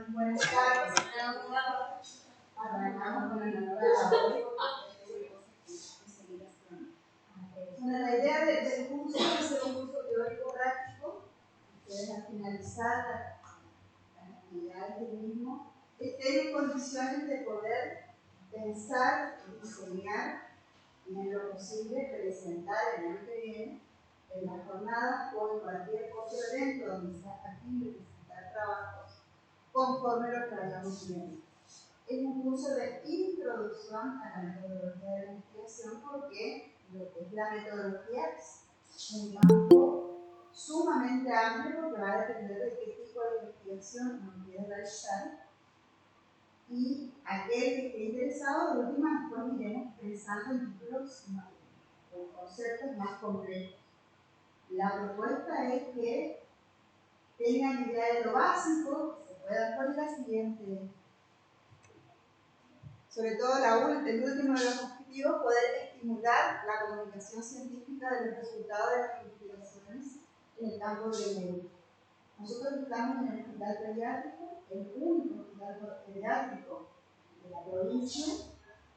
Buenas tardes. Arrancamos con la nueva bueno, la idea del curso es hacer un curso teórico práctico. Ustedes al finalizar las actividades del mismo estén en condiciones de poder pensar, diseñar y en lo posible presentar el año que viene en las jornadas o en cualquier otro evento donde sea factible presentar trabajos conforme lo que vayamos viendo. Es un curso de introducción a la metodología de la investigación porque lo que es la metodología es un campo sumamente amplio porque va a depender de qué tipo de investigación uno quiere realizar y aquel que esté interesado, de última, después iremos pensando en títulos o conceptos más complejos. La propuesta es que tengan idea de lo básico, que se pueda poner la siguiente. Sobre todo el último de los objetivos, poder estimular la comunicación científica de los resultados de las investigaciones en el campo del médico. Nosotros estamos en el hospital pediátrico, el único hospital pediátrico de la provincia,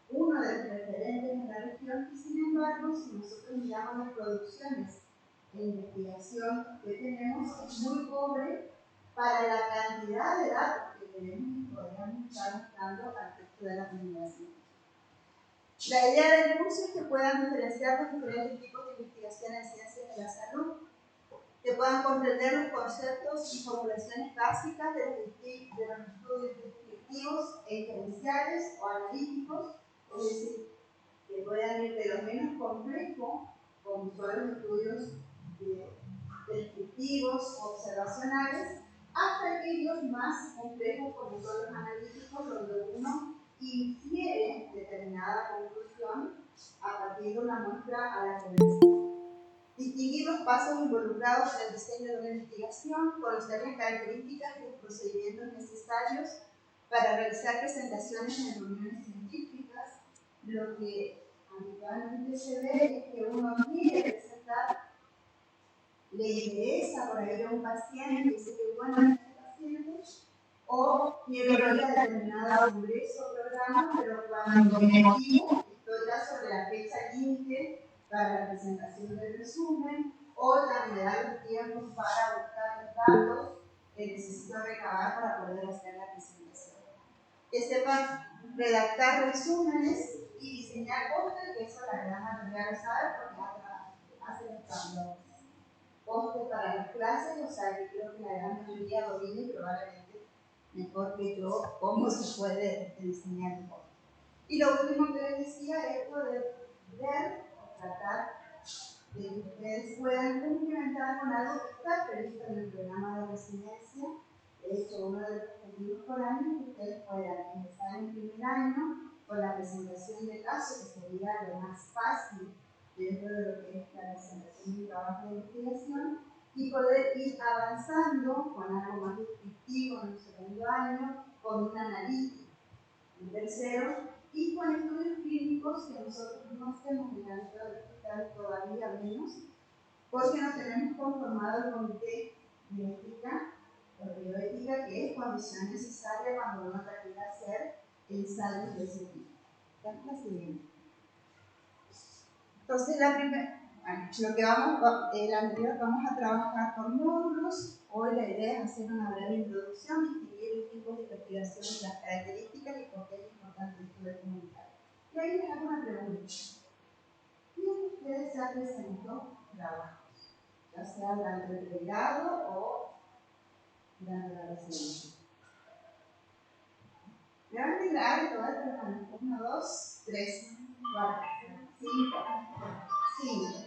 uno de los referentes en la región, y sin embargo, si nosotros miramos las producciones de investigación que tenemos, es muy pobre para la cantidad de datos que tenemos y podríamos estar mostrando al resto de la comunidad científica. La idea del curso es que puedan diferenciar los diferentes tipos de investigación en ciencias de la salud, que puedan comprender los conceptos y formulaciones básicas de los estudios descriptivos e inferenciales o analíticos, es decir, que puedan ir de lo menos complejo, como son los estudios descriptivos o observacionales, hasta aquellos más complejos, como son los analíticos, donde uno infiere determinada conclusión a partir de una muestra a la que distinguir los pasos involucrados en el diseño de una investigación, conocer las características y los procedimientos necesarios para realizar presentaciones en reuniones científicas. Lo que habitualmente se ve es que uno quiere presentar, le interesa por ahí a un paciente y dice que bueno este paciente, o quiero ir a determinado congreso o programa, pero cuando me motivo, estoy ya sobre la fecha límite para la presentación del resumen, o ya me da los tiempos para buscar los datos que necesito recabar para poder hacer la presentación. Que sepan redactar resúmenes y diseñar póster, que eso la gran mayoría lo sabe porque hacen los cambios. Póster para las clases, o sea que creo que la gran mayoría domina y probablemente mejor que yo cómo se puede diseñar un póster. Y lo último que les decía es poder ver o tratar de que ustedes puedan complementar con algo que está previsto en el programa de residencia. De hecho, uno de los objetivos por año es que ustedes puedan empezar en el primer año con la presentación de casos, que sería lo más fácil dentro de lo que es la presentación de un trabajo de investigación, y poder ir avanzando con algo más descriptivo en el segundo año, con un analítico en tercero, y con estudios clínicos que nosotros no hacemos en el ámbito del hospital todavía menos, porque no tenemos conformado el comité de ética o bioética, que es condición necesaria cuando uno quiere hacer ensayos de ese tipo. Esta es la siguiente. Entonces, lo que el anterior vamos a trabajar por módulos. Hoy la idea es hacer una breve introducción, distinguir los tipos de investigación y las características y por qué es importante el estudio comunitario. Y ahí les hago una pregunta. ¿Quién de ustedes ya presentó trabajos? Ya sea durante el pregrado o durante la residencia. Levanten la mano, todas las manos. 1, 2, 3, 4, 5, 5.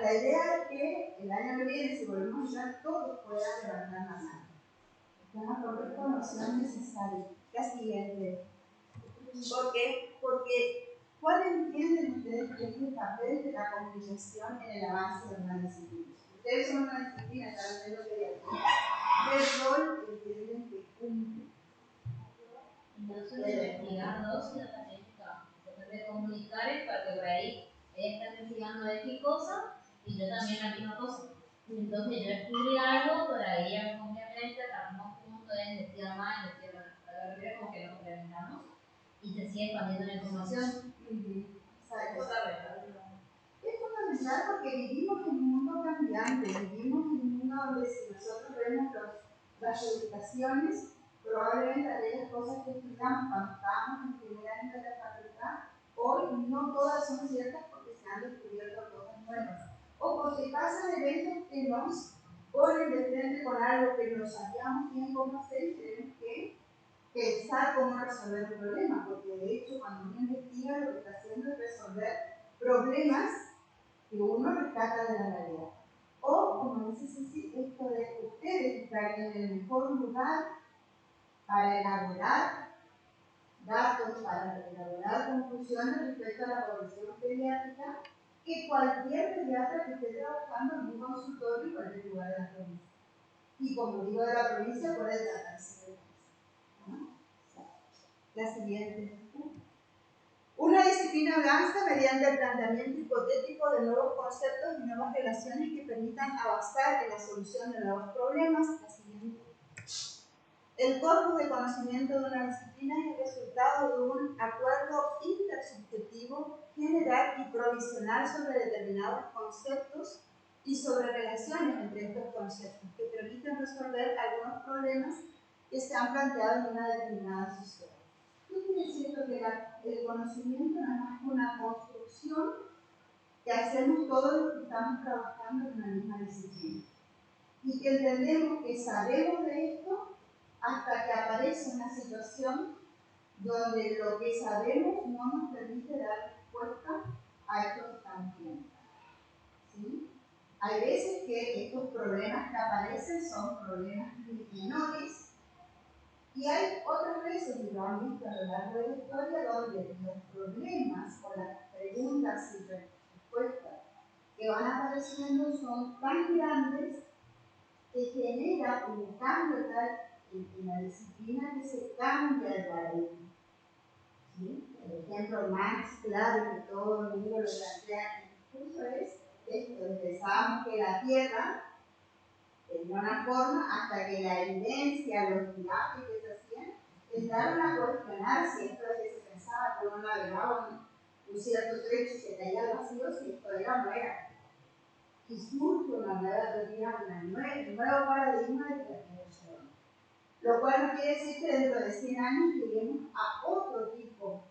La idea es que el año que viene, si volvemos ya, todos puedan levantar la mano. Están a por información necesaria. La siguiente. ¿Por qué? Porque ¿cuál entienden ustedes que es el papel de la comunicación en el avance de una disciplina? Ustedes son una disciplina, saben de lo que digo. ¿Qué rol entienden que cumple? No solo investigar, sino también de comunicar es para que por ahí ella está investigando de qué cosa y yo también la misma cosa. Entonces yo escribí algo, por ahí ella obviamente agarramos puntos de investigar más, como que lo complementamos y se sigue expandiendo la información. Es fundamental porque vivimos en un mundo cambiante, vivimos en un mundo donde si nosotros vemos las educaciones, probablemente aquellas cosas que estudiamos cuando estábamos en primer año de la facultad, hoy no todas son ciertas porque se han descubierto cosas nuevas. O porque pasan eventos que nos ponen de frente con algo que no sabíamos bien cómo hacer y tenemos que pensar cómo resolver el problema, porque de hecho cuando uno investiga lo que está haciendo es resolver problemas que uno rescata de la realidad. O, como dice Ceci, esto de ustedes estar en el mejor lugar para elaborar datos, para elaborar conclusiones respecto a la población pediátrica, que cualquier pediatra que esté trabajando en un consultorio en cualquier lugar de la provincia. Y como digo de la provincia, puede tratarse de ¿no? La siguiente. Una disciplina avanza mediante el planteamiento hipotético de nuevos conceptos y nuevas relaciones que permitan avanzar en la solución de nuevos problemas. La siguiente. El corpus de conocimiento de una disciplina es el resultado de un acuerdo intersubjetivo, general y provisional sobre determinados conceptos y sobre relaciones entre estos conceptos que permiten resolver algunos problemas que se han planteado en una determinada sociedad. ¿Qué quiere decir esto? Que el conocimiento no es más que una construcción que hacemos todos los que estamos trabajando en una misma disciplina. Y que entendemos que sabemos de esto hasta que aparece una situación donde lo que sabemos no nos permite dar respuesta a esto que estamos viendo. ¿Sí? Hay veces que estos problemas que aparecen son problemas menores. Y hay otras veces, y lo han visto a lo largo de la historia, donde los problemas o las preguntas y respuestas que van apareciendo son tan grandes que genera un cambio tal en la disciplina que se cambia el paradigma. ¿Sí? El ejemplo más claro que todo el mundo lo plantea en el curso es esto: pensábamos que la Tierra tenía una forma hasta que la evidencia, los viajes que se hacían, empezaron a cuestionar si esto es que se pensaba que uno navegaba un cierto trecho y se caía al vacío, si esto era o no era. Y surge una nueva teoría, un nuevo paradigma de creación. Lo cual no quiere decir que dentro de 100 años lleguemos a otro tipo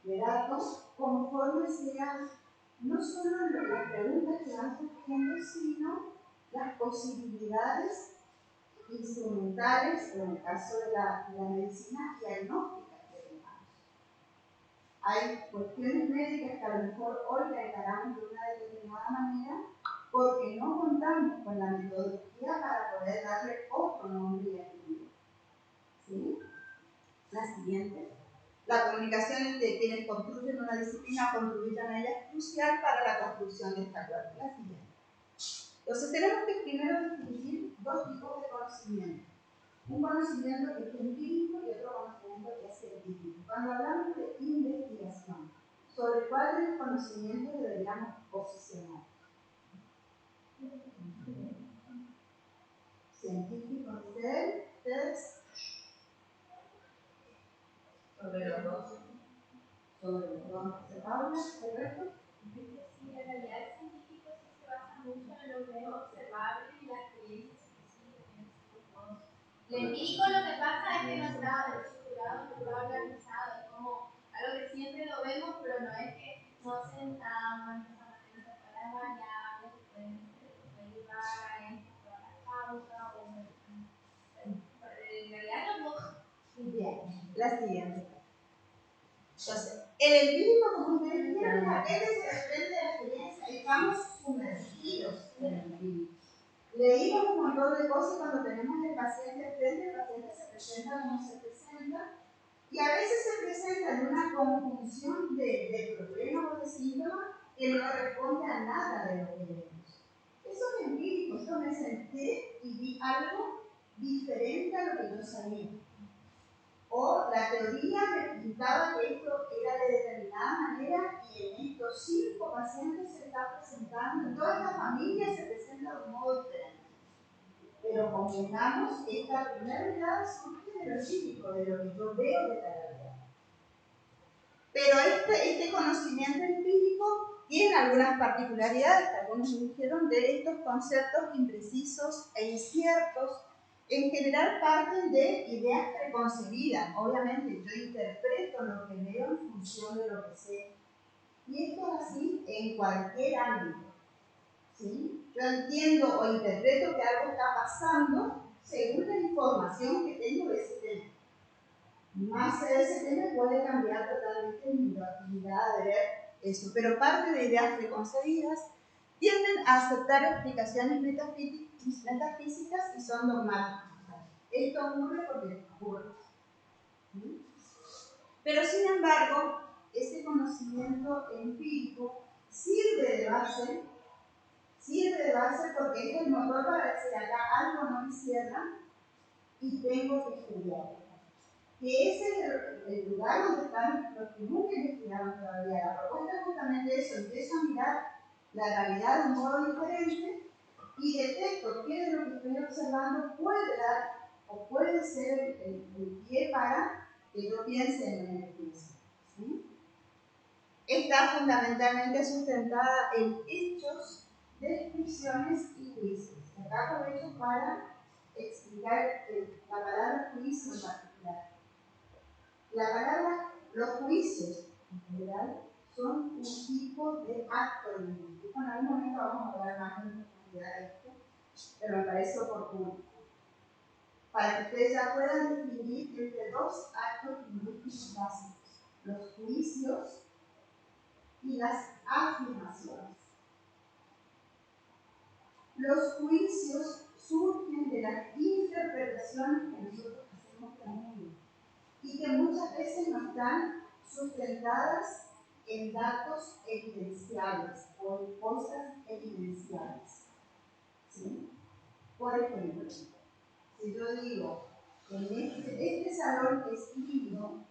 de datos conforme sean no solo las preguntas que van surgiendo, sino las posibilidades instrumentales, o en el caso de la medicina, diagnósticas que tengamos. Hay cuestiones médicas que a lo mejor hoy la encaramos de una determinada manera porque no contamos con la metodología para poder darle otro nombre y atributo. ¿Sí? La siguiente. La comunicación entre quienes construyen una disciplina o contribuyen a ella es crucial para la construcción de esta acuerdo. La siguiente. Entonces tenemos que primero distinguir dos tipos de conocimiento. Un conocimiento que es empírico y otro conocimiento que es científico. Cuando hablamos de investigación, ¿sobre cuál de los conocimientos deberíamos posicionar? Científico, ustedes. Sobre los dos. Sobre los dos. ¿Se habla? ¿El resto? Sí, en realidad el científico sí se basa mucho en lo que es observable y la experiencia científica. Lo empírico lo que pasa es que no está estructurado, no está organizado, es como algo que siempre lo vemos, pero no es que nos sentamos, empezamos a separar variables que pueden llevar a esto, a la causa, o en realidad los dos. Bien, la siguiente. Entonces, el empírico, como ustedes vieron, es aquel que se desprende de la experiencia. Estamos sumergidos en el empírico. Leímos un montón de cosas cuando tenemos el paciente frente, el paciente se presenta como se presenta, y a veces se presenta en una conjunción de problemas o de síntomas que no responde a nada de lo que vemos. Eso es empírico, yo me senté y vi algo diferente a lo que yo sabía. O la teoría me pintaba que esto era de determinada manera y en estos 5 pacientes se está presentando, en toda esta familia se presenta de un modo diferente. Pero convengamos que esta primera mirada surge de lo psíquico, de lo que yo veo de la realidad. Pero este conocimiento empírico tiene algunas particularidades, algunos me dijeron, de estos conceptos imprecisos e inciertos. En general parten de ideas preconcebidas. Obviamente yo interpreto lo que veo en función de lo que sé. Y esto es así en cualquier ámbito. ¿Sí? Yo entiendo o interpreto que algo está pasando según la información que tengo de ese tema. Más de ese tema puede cambiar totalmente mi actividad de ver eso. Pero parte de ideas preconcebidas tienden a aceptar explicaciones metafísicas y son dogmáticas. Esto ocurre porque ocurre. ¿Sí? Pero sin embargo, ese conocimiento empírico sirve de base porque es el motor para decir acá algo no me cierra y tengo que estudiar. Que ese es el lugar donde están los que nunca investigaron todavía. La propuesta es justamente eso, empiezo a mirar la realidad de un modo diferente y detecto qué de lo que estoy observando puede dar o puede ser el pie para que yo piense en el juicio. ¿Sí? Está fundamentalmente sustentada en hechos, descripciones y juicios. Acá aprovecho para explicar la palabra juicio en particular. La palabra, los juicios en general, son un tipo de acto lingüístico. En algún momento vamos a hablar más en profundidad de esto, pero me parece oportuno. Para que ustedes ya puedan distinguir entre 2 actos lingüísticos básicos: los juicios y las afirmaciones. Los juicios surgen de las interpretaciones que nosotros hacemos del mundo y que muchas veces no están sustentadas en datos evidenciables o en cosas evidenciables. ¿Sí? Por ejemplo, si yo digo, este salón es lindo,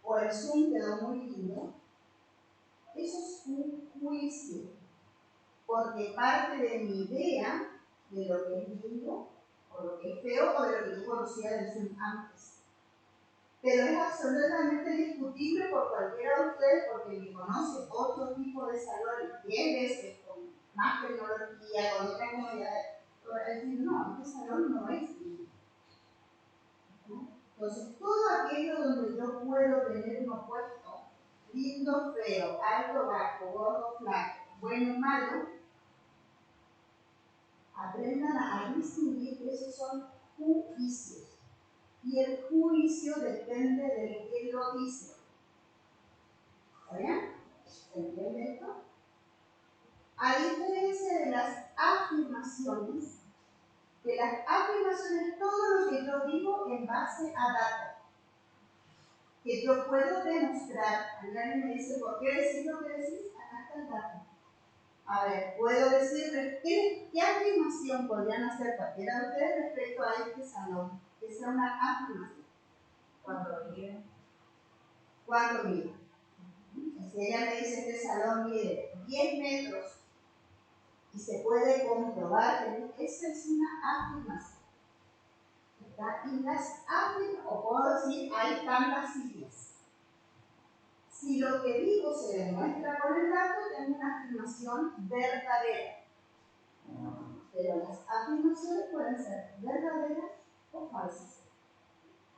o el Zoom quedó muy lindo, eso es un juicio, porque parte de mi idea de lo que es lindo, o lo que es feo, o de lo que yo conocía del Zoom antes. Pero es absolutamente discutible por cualquiera de ustedes, porque me conoce otro tipo de salón 10 veces, con más tecnología, con otra comodidad. Es decir, no, este salón no es lindo. Entonces, todo aquello donde yo puedo tener un opuesto, lindo, feo, alto, bajo, gordo, flaco, bueno, malo, aprendan a distinguir que esos son juicios. Y el juicio depende de quién lo dice. ¿Oigan? ¿Se entiende esto? A diferencia de las afirmaciones, todo lo que yo digo en base a datos, que yo puedo demostrar. Alguien me dice, ¿por qué decís lo que decís? Acá está el dato. A ver, puedo decirles qué afirmación podrían hacer cualquiera de ustedes respecto a este salón, que sea una afirmación. ¿Cuánto mide? Si ella me dice este salón mide 10 metros y se puede comprobar que esa es una afirmación. Y las afirmaciones, o puedo decir, hay tantas sillas. Si lo que digo se demuestra con el dato, tengo una afirmación verdadera. Pero las afirmaciones pueden ser verdaderas o falsas.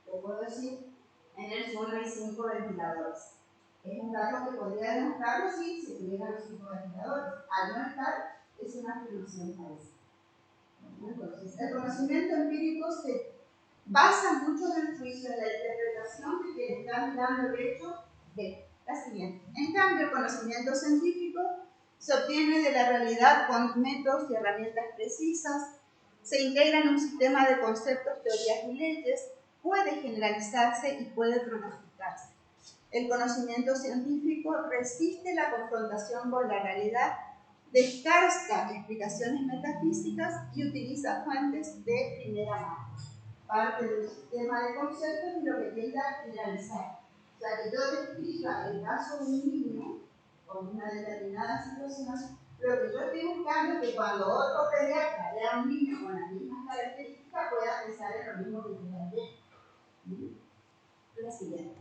Yo puedo decir, en el Zoom hay 5 ventiladores. Es un dato que podría demostrarlo si tuviera los 5 ventiladores. Al no estar, es una afirmación falsa. Entonces, el conocimiento empírico se basa mucho en el juicio, en la interpretación que quien está mirando el hecho de la siguiente. En cambio, el conocimiento científico se obtiene de la realidad con métodos y herramientas precisas, se integra en un sistema de conceptos, teorías y leyes, puede generalizarse y puede pronosticarse. El conocimiento científico resiste la confrontación con la realidad, descarta explicaciones metafísicas y utiliza fuentes de primera mano. Parte del sistema de conceptos y lo que tiende a generalizar. O sea, que yo describa el caso de un niño con una determinada situación, pero que yo estoy buscando que cuando otro pediatra vea a un niño con las mismas características pueda pensar en lo mismo que yo también. La siguiente.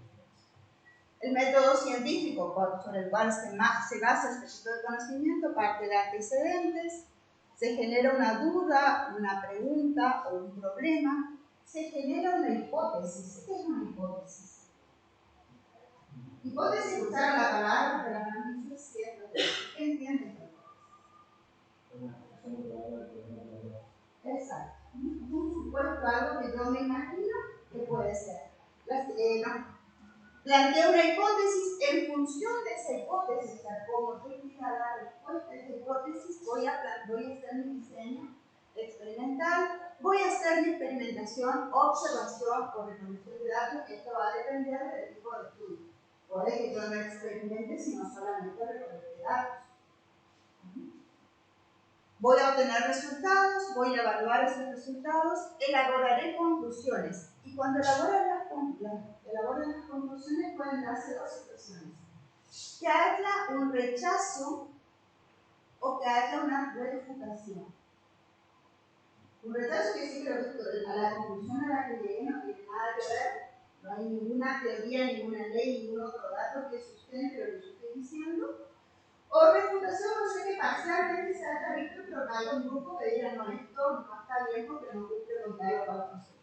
El método científico sobre el cual se basa el proyecto de conocimiento parte de antecedentes, se genera una duda, una pregunta o un problema, se genera una hipótesis. ¿Qué es una hipótesis? Hipótesis, usaron la palabra, pero la han dicho cierto. ¿Qué entienden? Exacto. Un supuesto, algo que yo me imagino que puede ser. Planteo una hipótesis, en función de esa hipótesis, o sea, como yo quiera dar respuesta a esa hipótesis, voy a hacer mi diseño experimental, voy a hacer mi experimentación, observación o recolección de datos. Esto va a depender del tipo de estudio. Puede que yo no experimente, sino solamente recolecte datos. Voy a obtener resultados, voy a evaluar esos resultados, elaboraré conclusiones. Y cuando elaboran las conclusiones pueden darse dos situaciones. Que haya un rechazo o que haya una refutación. Un rechazo quiere decir que la conclusión a la que llegué no tiene nada que ver, no hay ninguna teoría, ninguna ley, ningún otro dato que sustente lo que yo estoy diciendo. O refutación, no sé, que parcialmente se haya visto, pero que haya un grupo que diga, no, esto no está bien porque no cumple con tal o cual concepto.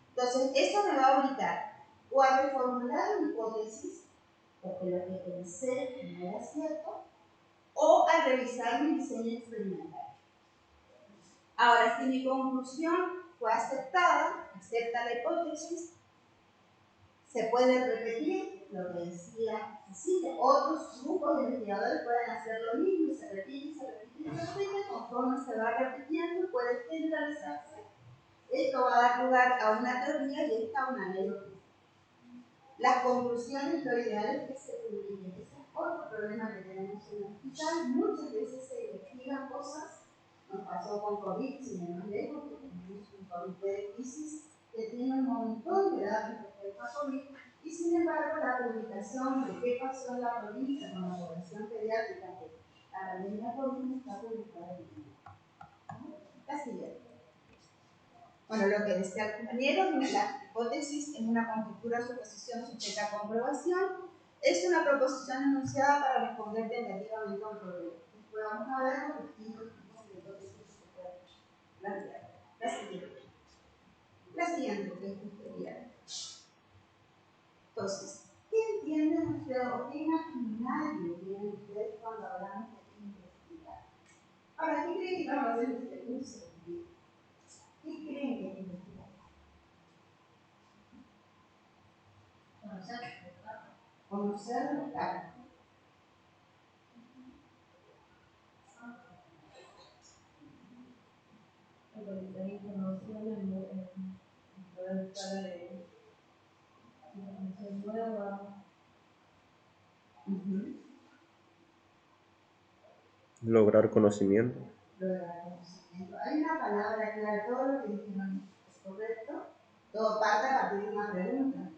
Entonces, eso me va a obligar o a reformular una hipótesis, porque lo que pensé no era cierto, o a revisar mi diseño experimental. Ahora, si mi conclusión fue aceptada, acepta la hipótesis, se puede repetir lo que decía Cecilia. Otros grupos de investigadores pueden hacer lo mismo y se repite y se repite y se repite. Conforme se va repitiendo, puede generalizarse. Esto va a dar lugar a una teoría y esta a una anécdota. Las conclusiones, lo ideal es que se publiquen. Ese es otro problema que tenemos en el hospital. Muchas veces se investigan cosas. Nos pasó con COVID, sin ir más lejos, que tenemos un comité de crisis que tiene un montón de datos respecto a COVID, y sin embargo la publicación de qué pasó en la provincia con la población pediátrica de la pandemia COVID no está publicada en el libro. La siguiente. Bueno, lo que decía el compañero, la hipótesis en una conjetura o suposición sujeta a comprobación es una proposición enunciada para responder tentativamente a un problema. Después vamos a ver los distintos tipos de hipótesis que se pueden plantear. La siguiente sería. Entonces, ¿qué entienden ustedes o qué imaginario tienen ustedes cuando hablamos de investigar? Ahora, ¿qué creen que vamos a hacer en este curso? ¿Qué creen que es investigar? Conocer los datos. Recolectar información poder buscar información nueva. Lograr conocimiento. Hay una palabra clave, todo lo que dijeron es correcto, todo parte a partir de una pregunta.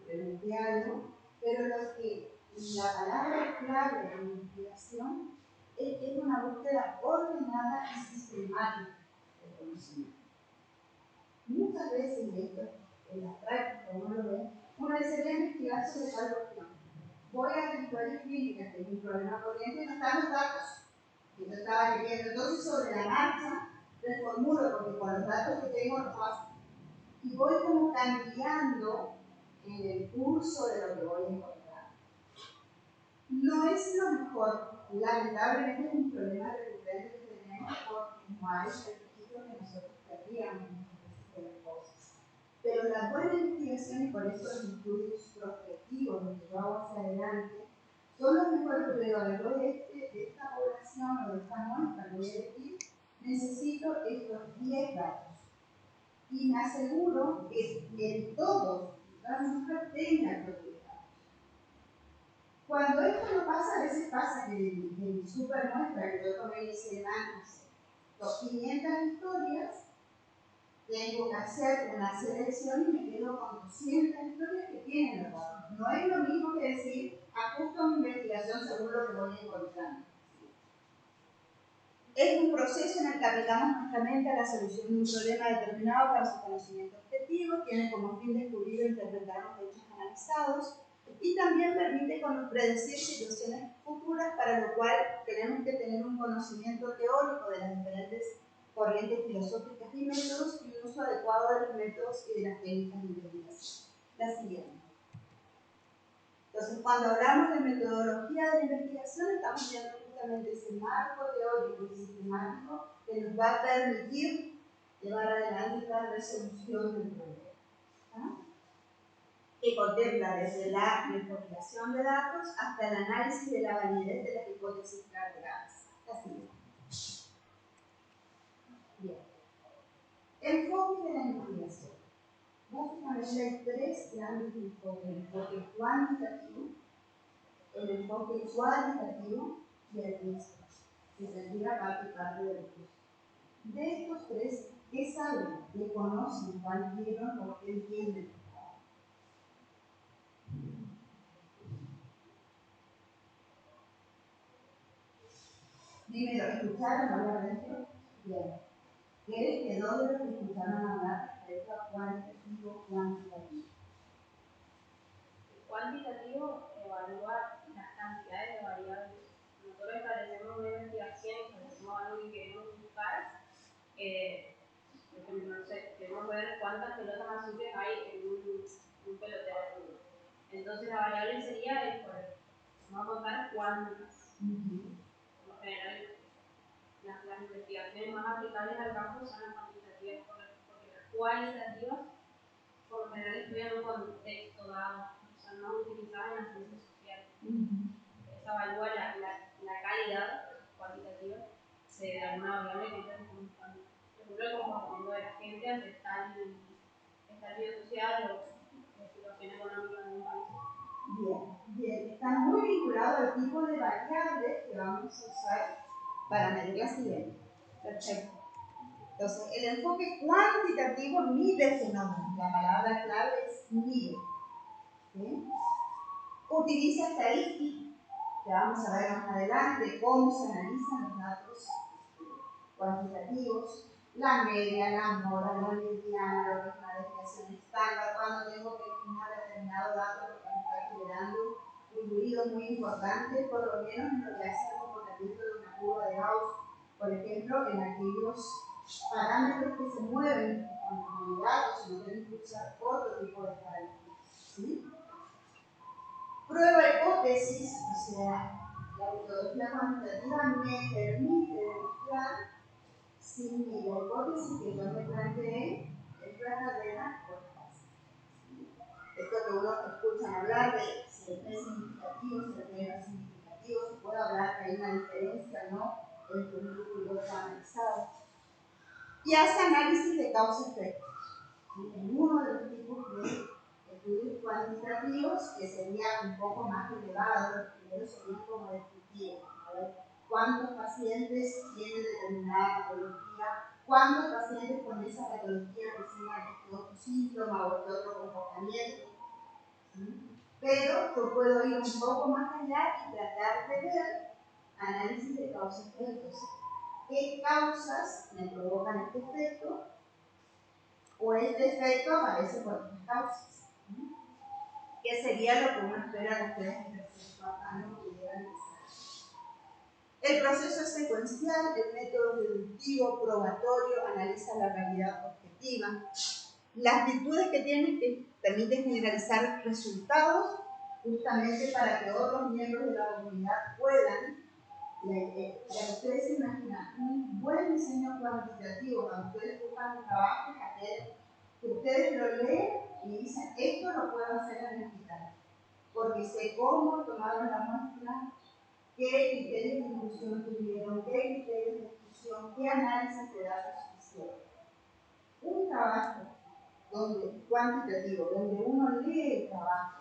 Pregunté algo, pero la palabra clave de la investigación es que es una búsqueda ordenada y sistemática del conocimiento. Muchas veces, y esto en la práctica uno lo ve, uno dice, voy a investigar sobre tal cuestión. Voy a rituales clínicas, que es un problema corriente, y no están los datos que yo estaba queriendo. Entonces, sobre la marcha, reformulo, porque con los datos que tengo los paso. Y voy como cambiando en el curso de lo que voy a encontrar. No es lo mejor, lamentablemente es un problema recurrente que tenemos porque no hay requisitos que nosotros querríamos de las cosas. Pero la buena investigación, y por eso los estudios prospectivos, los que yo hago hacia adelante, son los mejores, porque digo, de esta población o de esta muestra que voy a elegir, necesito estos 10 datos. Y me aseguro que en todos la muestra tenga los 10 datos. Cuando esto no pasa, a veces pasa que de mi supermuestra que yo tomé en semanas, 500 historias, tengo que hacer una selección y me quedo con 200 historias que tienen los datos. No es lo mismo que decir, ajusto mi investigación según lo que voy encontrando. Es un proceso en el que aplicamos nuestra mente a la solución de un problema determinado para su conocimiento objetivo, tiene como fin descubrir o interpretar los hechos analizados y también permite predecir situaciones futuras, para lo cual tenemos que tener un conocimiento teórico de las diferentes corrientes filosóficas y métodos y un uso adecuado de los métodos y de las técnicas de investigación. La siguiente. Entonces, cuando hablamos de metodología de la investigación, estamos viendo justamente ese marco teórico y sistemático que nos va a permitir llevar adelante la resolución del problema. ¿Ah? Que contempla desde la recopilación de datos hasta el análisis de la validez de las hipótesis planteadas. Así es. Bien. Enfoque de la investigación. Básicamente hay tres grandes enfoques: el enfoque cuantitativo, el enfoque cualitativo y el mixto, que tendría parte y parte de los dos. De estos tres, ¿qué saben? ¿Qué conocen? ¿Cuál vieron o qué entienden? Primero, ¿escucharon hablar de esto? Bien. ¿Qué quedó de lo que escucharon hablar de esto cualitativo cuantitativo? El cuantitativo evalúa las cantidades de variables. Nosotros establecemos una investigación, establecemos algo que queremos buscar. Por ejemplo, no sé, queremos ver cuántas pelotas azules hay en un pelotero de fútbol. Entonces la variable sería el color. Vamos a contar cuántas. Por lo general, las investigaciones más aplicables al campo son las cuantitativas, porque las cualitativas por lo general estudian un contexto dado, o sea, no utilizadas en las ciencias sociales. Esa evalúa la calidad cuantitativa de alguna variable que es constante. Por ejemplo, el comportamiento de la gente ante tal vida social o situación económica de un país. Bien. Está muy vinculado al tipo de variables que vamos a usar para medir la siguiente. Perfecto. Entonces, el enfoque cuantitativo mide fenómenos. La palabra clave es mide. ¿Sí? Utiliza estadística, que vamos a ver más adelante, cómo se analizan los datos cuantitativos, la media, la mora, la mediana, lo que es una desviación estándar, cuando tengo que estimar determinado dato porque me está generando un ruido muy importante, por lo menos en lo que hace al comportamiento de una curva de Gauss, por ejemplo, en aquellos parámetros que se mueven con comunidad o se no tienen que usar otro tipo de parámetros. ¿Sí? Prueba hipótesis, o sea, la metodología cuantitativa me permite demostrar si mi hipótesis que yo me planteé es verdadera o falsa. Esto que uno escucha hablar de si el es significativo, si el no es significativo, se puede hablar que hay una diferencia o no entre un grupo y otro analizado. Y hace análisis de causa-efecto. En uno de los tipos de estudios cuantitativos, que sería un poco más elevado, los primeros serían como descriptivos. A ver, ¿cuántos pacientes tienen determinada patología? ¿Cuántos pacientes con esa patología presentan este otro síntoma o este otro comportamiento? ¿Sí? Pero yo puedo ir un poco más allá y tratar de ver análisis de causa-efecto. ¿Qué causas me provocan este efecto? O este efecto aparece por otras causas. ¿Qué sería lo que uno espera que ustedes en el tercer año pudieran hacer? El proceso es secuencial, el método deductivo, probatorio, analiza la realidad objetiva. Las virtudes que tiene que permiten generalizar resultados justamente para que otros miembros de la comunidad puedan. Ya ustedes se imaginan, un buen diseño cuantitativo cuando ustedes buscan un trabajo, que ustedes lo leen y dicen, esto lo puedo hacer en el hospital, porque sé cómo tomaron la muestra, qué criterios de inclusión tuvieron, qué criterios de exclusión, qué análisis de datos hicieron. Un trabajo cuantitativo, donde uno lee el trabajo,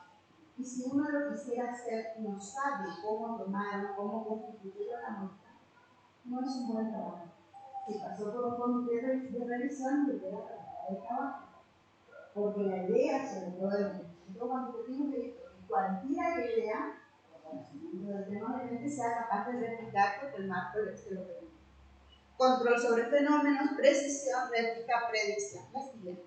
y si uno lo quisiera hacer no sabe cómo tomaron, cómo constituyeron la muestra, no es un buen trabajo. Si pasó por un comité de revisión, debería trabajar de trabajo. Porque la idea, sobre todo en el método cuantitativo, es que cualquiera que lea, el conocimiento del tema, obviamente sea capaz de replicar porque el marco se lo permite. Control sobre fenómenos, precisión, réplica, predicción. La siguiente.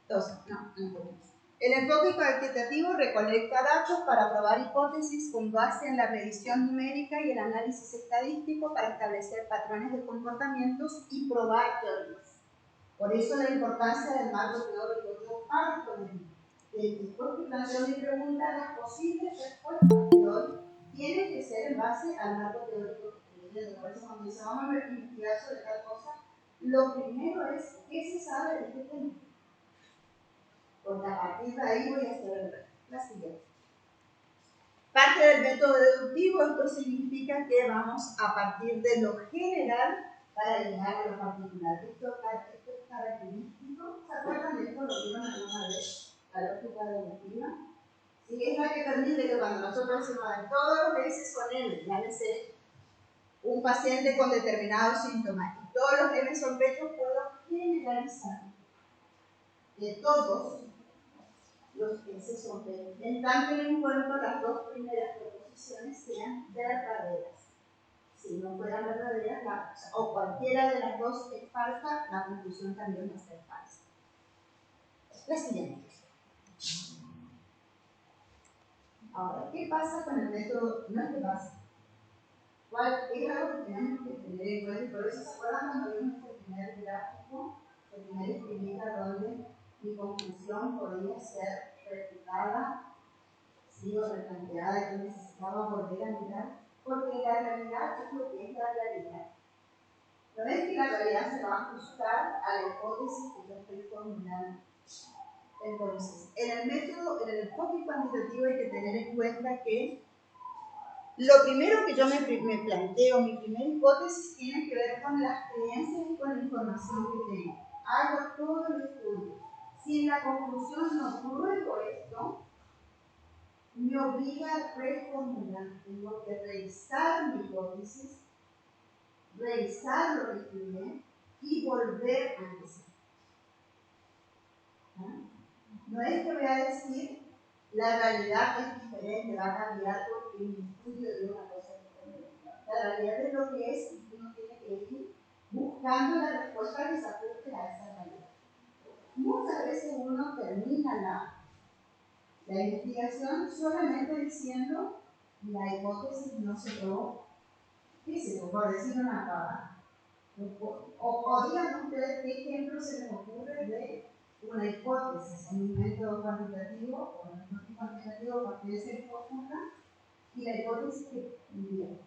Entonces, no entendemos. El enfoque cuantitativo recolecta datos para probar hipótesis con base en la revisión numérica y el análisis estadístico para establecer patrones de comportamientos y probar teorías. Por eso la importancia del marco teórico. Yo parto después que planteo mi pregunta, las posibles respuestas de hoy tienen que ser en base al marco teórico que estoy leyendo. Por eso cuando dice vamos a investigar sobre tal cosa, lo primero es qué se sabe de este tema. Porque a partir de ahí voy a hacer la siguiente. Parte del método deductivo, esto significa que vamos a partir de lo general para llegar a lo particular. Esto es característico. ¿Se acuerdan de esto? ¿Lo vieron alguna vez? La lógica deductiva. Sí, es la que permite que cuando nosotros decimos todos los meses con él, llámese un paciente con determinados síntomas, y todos los M son pechos, puedo generalizar de todos los S son P, en tanto en cuanto las dos primeras proposiciones sean verdaderas. Si no fueran verdaderas, o cualquiera de las dos es falsa, la conclusión también va a ser falsa. La siguiente. Ahora, ¿qué pasa con el método? No es que pasa. ¿Cuál es algo que tenemos que tener en cuenta? Y por eso se acuerdan cuando vimos el primer gráfico, el primer esquemita donde mi conclusión podría ser refutada, sí, o replanteada, que necesitaba volver a mirar, porque la realidad es lo que es la realidad. No es que la realidad se va a ajustar a la hipótesis que yo estoy formulando. Entonces, en el método, en el enfoque cuantitativo hay que tener en cuenta que lo primero que yo me planteo, mi primera hipótesis, tiene que ver con las creencias y con la información que tengo. Hago todo el estudio. Si en la conclusión no pruebo esto, me obliga a reformular. Tengo que revisar mi hipótesis, revisar lo que estudié y volver a empezar. No es que voy a decir la realidad es diferente, va a cambiar porque mi estudio de una cosa diferente. La realidad es lo que es y uno tiene que ir buscando la respuesta que se ajuste a esa realidad. Muchas veces uno termina la investigación solamente diciendo la hipótesis no se probó. ¿Qué se probó? Por decir una pavada. O digan ustedes qué ejemplo se les ocurre de una hipótesis en un método cuantitativo o en un método cuantitativo porque es el profunda y la hipótesis que viene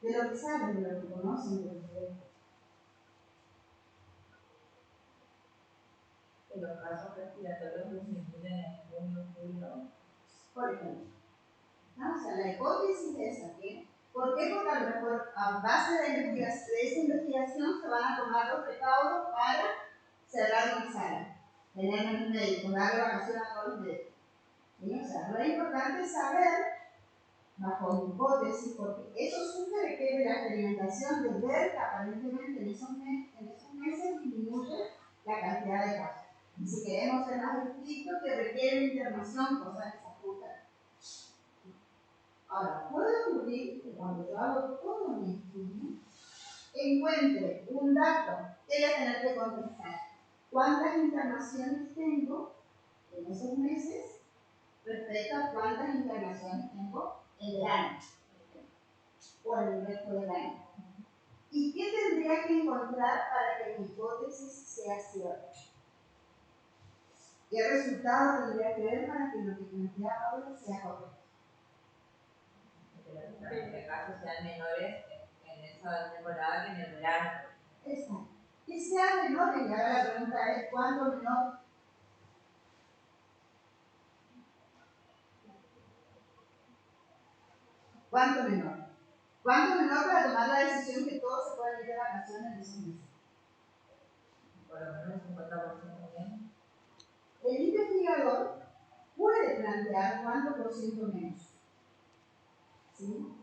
de lo que saben, de lo que conocen, de lo que ven. Que los casos respiratorios disminuyen en junio, julio. Por ejemplo, ¿no? O sea, la hipótesis es esa, ¿qué? ¿Por qué? Porque a lo mejor a base de esa investigación se van a tomar los recaudos para cerrar una sala, tener un médico, darle vacaciones a todos los médicos. ¿Sí? O sea, lo importante es saber, bajo mi hipótesis, porque eso sugiere que de la experimentación de ver que aparentemente en esos meses disminuye la cantidad de casos. Y si queremos ser más estrictos, que requieren internación, cosas que se ajustan. Ahora, puede ocurrir que cuando yo hago todo mi estudio, encuentre un dato que voy a tener que contestar. ¿Cuántas internaciones tengo en esos meses respecto a cuántas internaciones tengo en el año? O en el resto del año. ¿Y qué tendría que encontrar para que mi hipótesis sea cierta? ¿Qué resultado tendría que ver para que lo que plantea ahora sea correcto? Que los casos sean menores en esa temporada que en el verano. Exacto. Que sea menor, y ahora la pregunta es: ¿cuánto menor? ¿Cuánto menor? ¿Cuánto menor para tomar la decisión que todos se pueden ir de vacaciones en esos meses? Por lo menos un 50% menos. El investigador puede plantear cuánto por ciento menos. ¿Sí?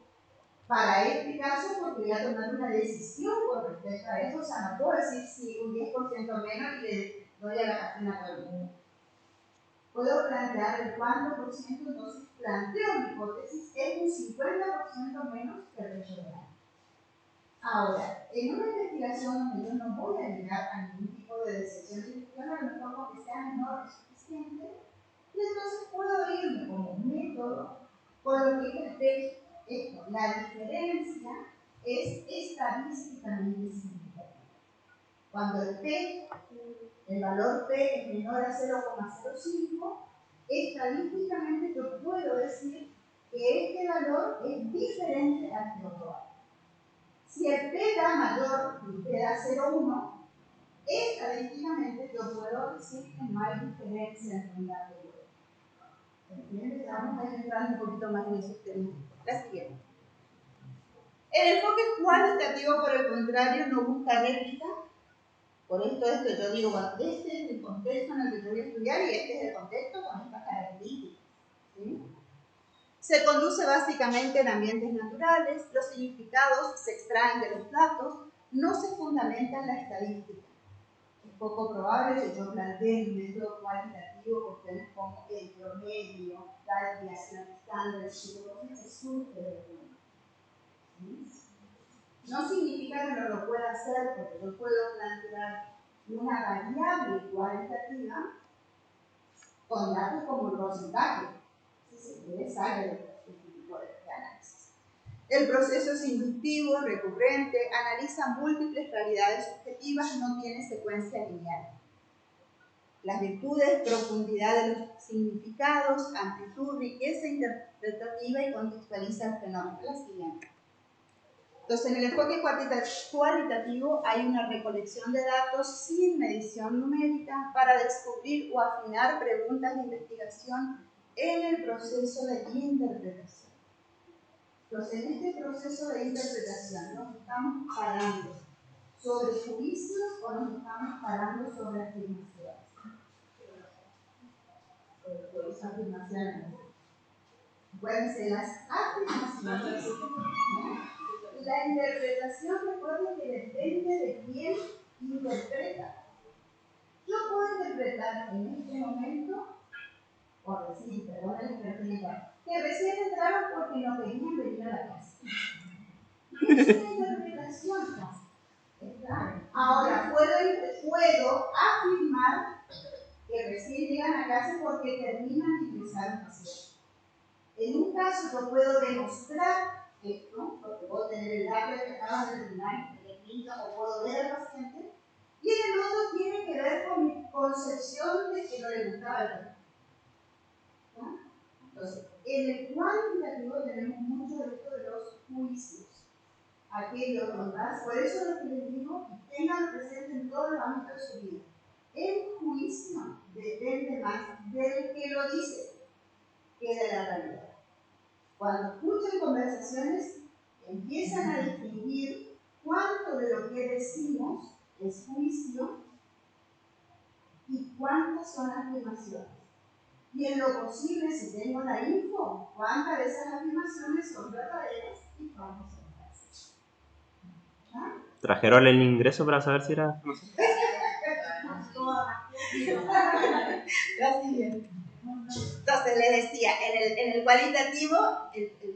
para este caso porque voy a tomar una decisión con respecto a eso. O sea, no puedo decir si un 10% menos y le doy a la Catrina a todo el mundo. Puedo plantear el cuánto por ciento, entonces planteo mi hipótesis, es un 50% menos que el resto del año. Ahora, en una investigación donde yo no voy a llegar a ningún tipo de decepción institucional, a lo mejor porque sea menor es suficiente, y entonces puedo irme como método por lo que es el P. Esto, la diferencia es estadísticamente significativa. Cuando el P, el valor P es menor a 0,05, estadísticamente yo puedo decir que este valor es diferente al que otro hay. Si el P da mayor y P da 0,1, estadísticamente yo puedo decir que no hay diferencia entre un dato y otro. ¿Entiendes? Vamos a ir entrando un poquito más en esos temas. La siguiente. El enfoque cualitativo, por el contrario, no busca réplica. Por esto yo digo, bueno, este es el contexto en el que yo voy a estudiar y este es el contexto con estas características. ¿Sí? Se conduce básicamente en ambientes naturales, los significados se extraen de los datos, no se fundamenta en la estadística. Es poco probable que yo plantee un método cualitativo con ustedes como el promedio, la desviación estándar, que se surge del mundo. No significa que no lo pueda hacer, porque yo puedo plantear una variable cualitativa con datos como el porcentaje, si se quiere sale de este tipo de análisis. El proceso es inductivo, recurrente, analiza múltiples realidades subjetivas, no tiene secuencia lineal. Las virtudes, profundidad de los significados, amplitud, riqueza interpretativa y contextualiza el fenómeno. La siguiente. Entonces, en el enfoque cualitativo hay una recolección de datos sin medición numérica para descubrir o afinar preguntas de investigación en el proceso de interpretación. Entonces, en este proceso de interpretación nos estamos parando sobre juicios o nos estamos parando sobre afirmaciones. Pueden ser las afirmaciones. La interpretación, recuerden que depende de quién interpreta. Yo puedo interpretar en este momento, por decir, perdón la expresión, que recién entraron porque no querían venir a la clase. Es una interpretación casi. Ahora, puedo afirmar que recién llegan a clase porque terminan de ingresar un paciente. En un caso yo puedo demostrar esto, porque puedo tener el dato que acabas de terminar, o puedo ver al paciente, y en el otro tiene que ver con mi concepción de que no le gustaba el paciente. ¿No? Entonces, en el cuantitativo tenemos mucho de esto de los juicios, aquellos demás, por eso lo que les digo, tengan presente en todos los ámbitos de su vida. El juicio depende más del que lo dice que de la realidad. Cuando escuchan conversaciones, empiezan a distinguir cuánto de lo que decimos es juicio y cuántas son afirmaciones. Y en lo posible, si tengo la info, cuántas de esas afirmaciones son verdaderas y cuántas son falsas. ¿Ah? ¿Trajeron el ingreso para saber si era? La siguiente. Entonces les decía, en el cualitativo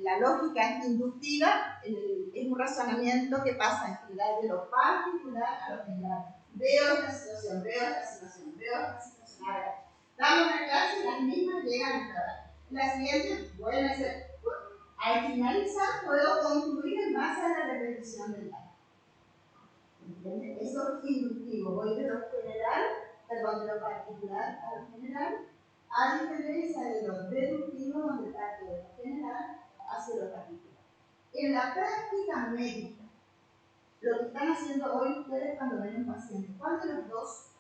la lógica es inductiva, es un razonamiento que pasa en general de lo particular a lo general. Veo esta situación, veo esta situación, veo esta situación. A ver, damos una clase y las mismas llegan a trabajar. La siguiente, vuelve a ser, al finalizar puedo concluir en base a la repetición del dato. ¿Entiendes? Eso es inductivo, voy de lo general, perdón, de lo particular a lo general, a diferencia de lo deductivo, donde parte de lo general hacia lo particular. En la práctica médica, lo que están haciendo hoy ustedes cuando ven un paciente, ¿cuál de las dos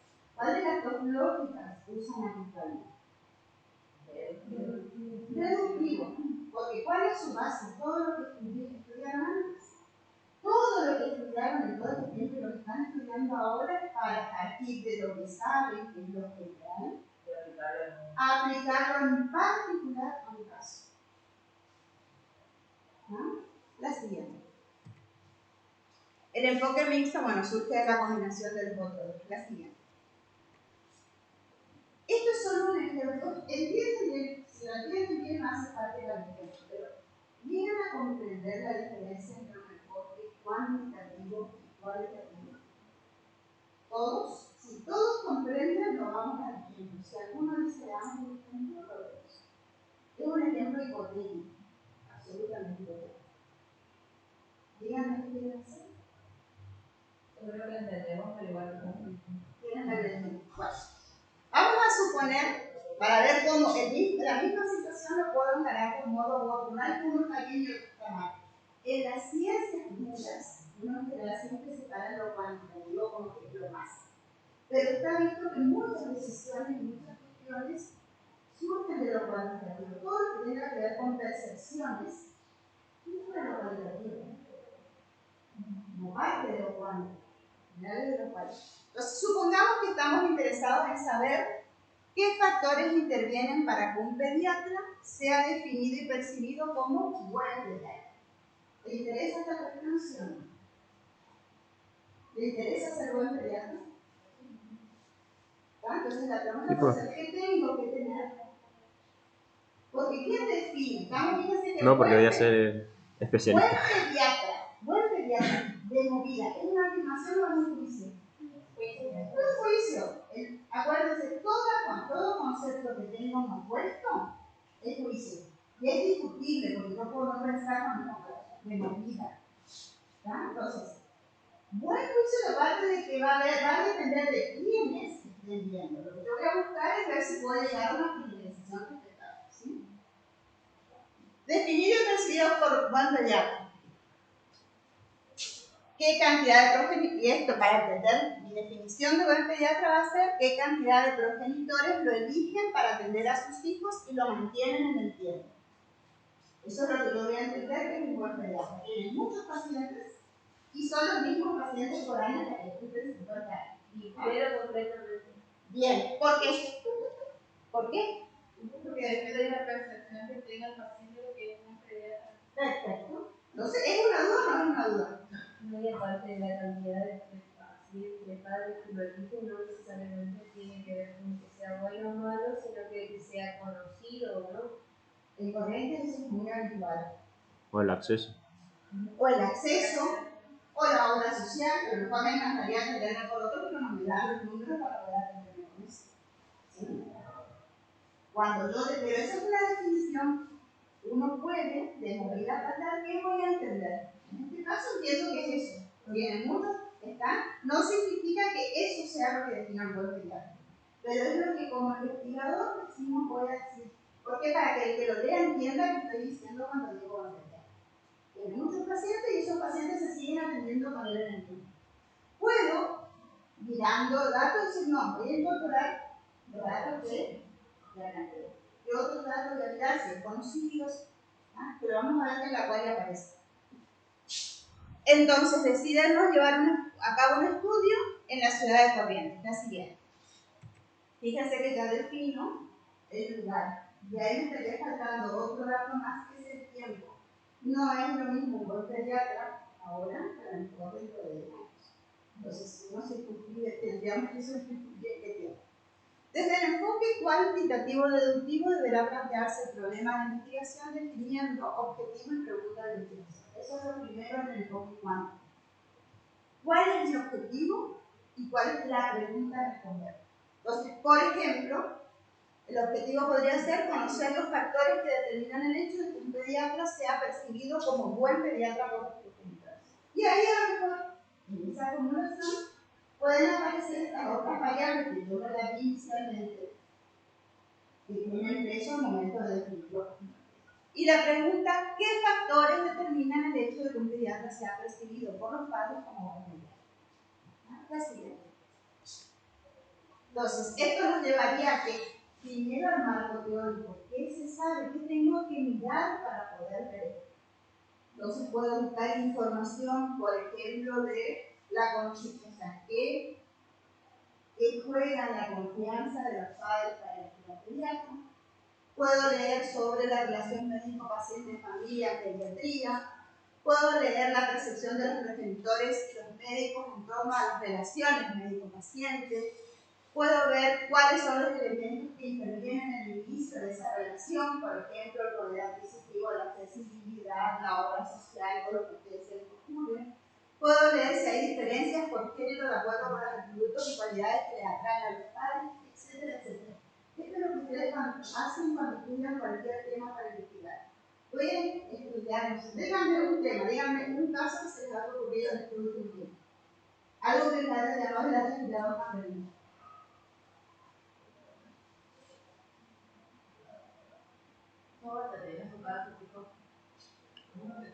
lógicas usan habitualmente? Deductivo, porque ¿cuál es su base? Todo lo que estudiaron antes. Todo lo que estudiaron en todo este tiempo y lo que están estudiando ahora para partir de lo que saben, que es lo general, aplicarlo en particular a un caso. ¿No? La siguiente. El enfoque mixto, bueno, surge de la combinación de los otros. La siguiente. Esto es solo un ejemplo. Entienden bien, si lo entienden bien, no hace parte de la ejemplo, pero llegan a comprender la diferencia entre un enfoque cuantitativo y cualitativo. Todos, si todos comprenden, lo vamos a ejemplo. Si alguno dice, damos un ejemplo, lo vemos. Es un ejemplo hipotético, absolutamente hipotético. Díganme qué quieren hacer. Yo creo que lo entendemos, pero igual no. ¿Quieren ver el ejemplo? Bueno, vamos a suponer, para ver cómo la misma situación lo puedo encarar de un modo u otro, no hay uno está bien y otro está mal. En las ciencias duras, uno en general siempre separa lo cuantitativo como que es lo más. Pero está visto que muchas decisiones y muchas cuestiones surgen de lo cuantitativo. Todo lo que tenga que ver con percepciones surge de lo cualitativo. No parte de lo cuantitativo. Entonces, supongamos que estamos interesados en saber qué factores intervienen para que un pediatra sea definido y percibido como buen pediatra. ¿Le interesa esta cuestión? ¿Le interesa ser buen pediatra? Entonces, la pregunta es: ¿qué tengo que tener? Porque ¿quién define? No, porque voy a ser especialista. Buen pediatra de movida, ¿es una afirmación o es un juicio? Un juicio. Acuérdense, todo concepto que tenga un opuesto es juicio. Y es discutible, porque no puedo pensar de movida. Entonces, buen juicio de parte de que va a depender de quiénes estén viendo. Lo que yo voy a buscar es ver si puedo llegar a una finalización respetable. ¿Sí? Definido y percibido por buen pediatra. ¿Qué cantidad de progenitores? Y esto, para entender mi definición de buen pediatra, va a ser qué cantidad de progenitores lo eligen para atender a sus hijos y lo mantienen en el tiempo. Eso es lo que yo voy a entender que es un buen pediatra. Tienen muchos pacientes y son los mismos pacientes por año hasta que cumplen 50 años. Pero completamente. Bien, ¿por qué? ¿Por qué? Porque depende de la percepción que tenga el paciente de lo que es un pediatra. Perfecto. Entonces, ¿es una duda o no es una duda? No, y aparte de la cantidad de pacientes, de padres que lo eligen, no necesariamente tiene que ver con que sea bueno o malo, sino que sea conocido, ¿no? En corriente eso es muy habitual. O el acceso. O el acceso, o la obra social, pero lo cual me encantaría atenderme por otro, pero no me da los números para poder atenderme con eso. ¿Sí? Pero eso es una definición. Uno puede, de movida tratar, ¿qué voy a entender? En este caso entiendo que es eso. Tienen muchos, no significa que eso sea lo que defina un buen pediatra. Pero es lo que como investigador decimos, voy a decir. Porque para que el que lo lea entienda que estoy diciendo cuando digo buen pediatra. Tiene muchos pacientes y esos pacientes se siguen atendiendo de manera en el tiempo. Puedo, mirando datos, decir, no, voy a incorporar los datos de la cantidad. Y otros datos de habilidad, si es conocidos, pero vamos a ver que en la cual aparece. Entonces decidimos llevar a cabo un estudio en la ciudad de Corrientes, la siguiente. Fíjense que ya defino el lugar. Y ahí me estaría faltando otro dato más, que es el tiempo. No es lo mismo un buen pediatra ahora que a lo mejor dentro de 10 años. Entonces, uno se circunscribe, tendríamos que circunscribir qué tiempo. Desde el enfoque cuantitativo-deductivo deberá plantearse el problema de investigación definiendo objetivo y pregunta de investigación. Eso es lo primero en el enfoque cuántico. ¿Cuál es el objetivo y cuál es la pregunta a responder? Entonces, por ejemplo, el objetivo podría ser conocer los factores que determinan el hecho de que un pediatra sea percibido como buen pediatra por los progenitores. Y ahí a lo mejor, en esa acumulación, pueden aparecer estas otras variables que yo no las vi inicialmente, que tienen peso al momento de definirlo. Y la pregunta, ¿qué factores determinan el hecho de que un pediatra sea percibido por los padres como buen pediatra? La siguiente. Entonces, esto nos llevaría a que primero al marco teórico. ¿Qué se sabe? ¿Qué tengo que mirar para poder ver? Entonces puedo buscar información, por ejemplo, de la confianza. ¿Qué juega la confianza de los padres para el pediatra? Puedo leer sobre la relación médico-paciente-familia, pediatría. Puedo leer la percepción de los progenitores y los médicos en torno a las relaciones médico-paciente. Puedo ver cuáles son los elementos que intervienen en el inicio de esa relación, por ejemplo, el poder adquisitivo, la accesibilidad, la obra social, o lo que ustedes se les ocurre. Puedo leer si hay diferencias por género de acuerdo con los atributos y cualidades que le atraen a los padres, etcétera, etcétera. Esto es lo que ustedes hacen cuando estudian cualquier tema para investigar. Pueden estudiar, no sé, díganme un tema, díganme un caso que se les ha ocurrido en este último tiempo. Algo que les haya llamado la atención a preguntar.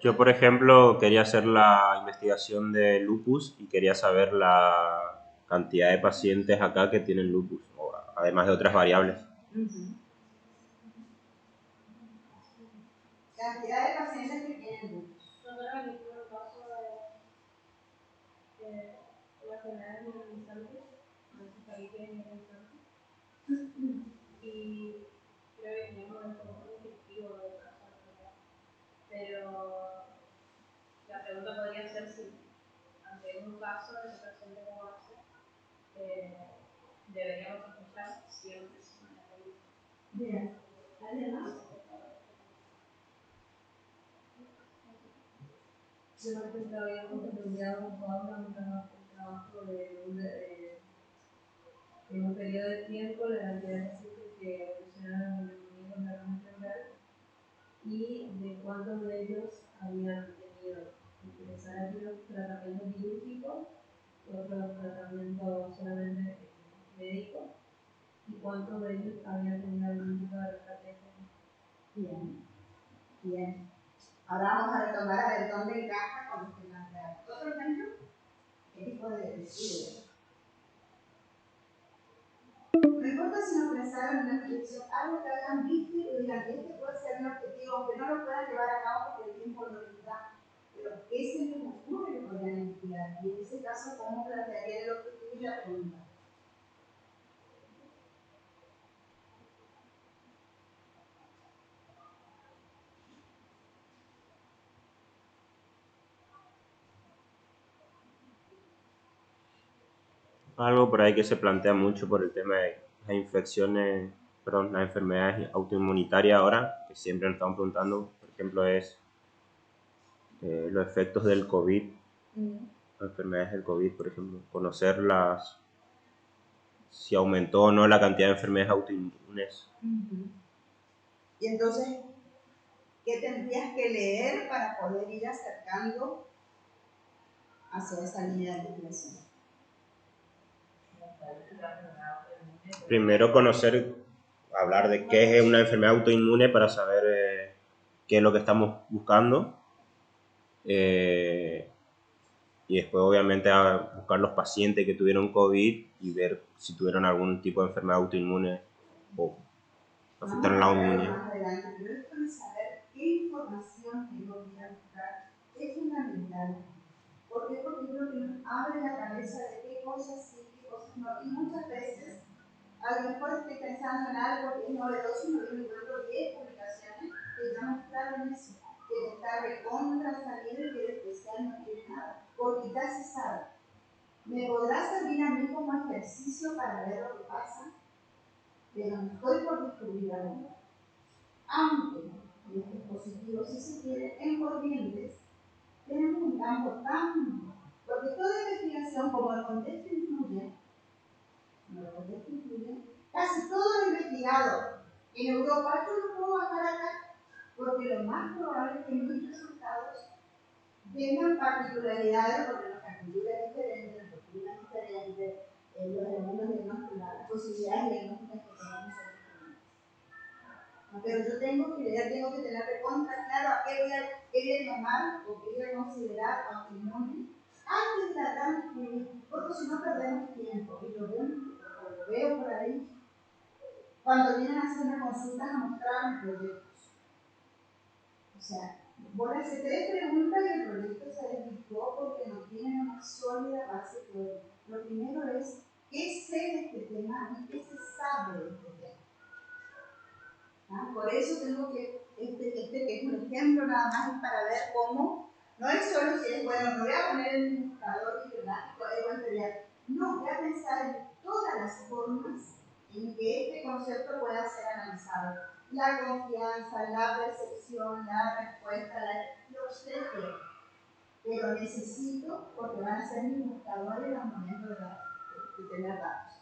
Yo, por ejemplo, quería hacer la investigación de lupus y quería saber la cantidad de pacientes acá que tienen lupus, además de otras variables. Cantidad de pacientes que tienen lupus. Nosotros aquí tuvimos un caso de una enfermedad neuralizante, no sé si ahí tienen neuralizante, y creo que teníamos un poco objetivo del caso de la enfermedad. Pero la pregunta podría ser si, ante un caso de situación de divorcio, deberíamos escuchar siempre sin la política. Bien. ¿Alguien más? Yo, por ejemplo, habíamos estudiado un trabajo en un periodo de tiempo, la cantidad de pacientes que evolucionaron de neumonía con derrame pleural y de cuántos de ellos habían tenido que empezar a hacer tratamientos quirúrgicos, otros tratamientos solamente médicos, y cuántos de ellos habían tenido algún tipo de rescate. Bien. Bien. Ahora vamos a retomar a ver dónde encaja con lo que planteamos. ¿Otro ejemplo? ¿Qué tipo de estudio? No importa si nos pensaron en una proyección, algo que hayan visto y digan, este puede ser un objetivo, aunque no lo puedan llevar a cabo porque el tiempo no les da. Pero ¿qué se les ocurre que podrían investigar? Y en ese caso, ¿cómo plantearía el objetivo y la pregunta? Algo por ahí que se plantea mucho por el tema de las infecciones, perdón, las enfermedades autoinmunitarias ahora, que siempre nos estamos preguntando, por ejemplo, es los efectos del COVID, las enfermedades del COVID, por ejemplo, conocerlas, si aumentó o no la cantidad de enfermedades autoinmunes. Y entonces, ¿qué tendrías que leer para poder ir acercando hacia esa línea de investigación? Primero conocer, hablar de qué es una enfermedad autoinmune para saber qué es lo que estamos buscando. Y después obviamente a buscar los pacientes que tuvieron COVID y ver si tuvieron algún tipo de enfermedad autoinmune o afectaron la autoinmunidad. Más adelante, pero esto de saber qué información tengo que ir a buscar es fundamental. ¿Por qué? Porque es lo que nos abre la cabeza de qué cosas sí, qué cosas no. Y muchas veces, a lo mejor estoy pensando en algo que es novedoso y me encuentro 10 publicaciones que ya no están en eso, que está recontra salido y que de especial no tiene nada, porque ya se sabe. ¿Me podrá servir a mí como ejercicio para ver lo que pasa? Pero no estoy por descubrir algo. Aunque los dispositivos, si se quiere, en corrientes, tenemos un campo tan... Porque toda investigación, como el contexto influye, casi todo lo investigado en Europa, yo lo puedo bajar acá, porque lo más probable es que mis resultados tengan particularidades, porque los capítulos diferentes, las doctrinas diferentes, los elementos diagnósticos, las posibilidades diagnósticas que tenemos son diferentes. Pero yo tengo que leer, tengo que tener de contra claro a qué voy a llamar o qué voy a considerar autoinmune antes de tratar de escribir, porque si no perdemos tiempo. Y lo veo por ahí cuando vienen a hacerme consultas a mostrarme proyectos. O sea, voy a hacer 3 preguntas y el proyecto se desvirtuó porque no tiene una sólida base teórica. Lo primero es, ¿qué sé de este tema y qué se sabe de este tema? Por eso tengo que, este que es un ejemplo nada más para ver cómo No es solo si es bueno, no voy a poner el buscador bibliográfico, es buen pelear. No, voy a pensar en todas las formas en que este concepto pueda ser analizado. La confianza, la percepción, la respuesta, lo que usted quiera. Pero necesito, porque van a ser mis buscadores al momento de tener datos.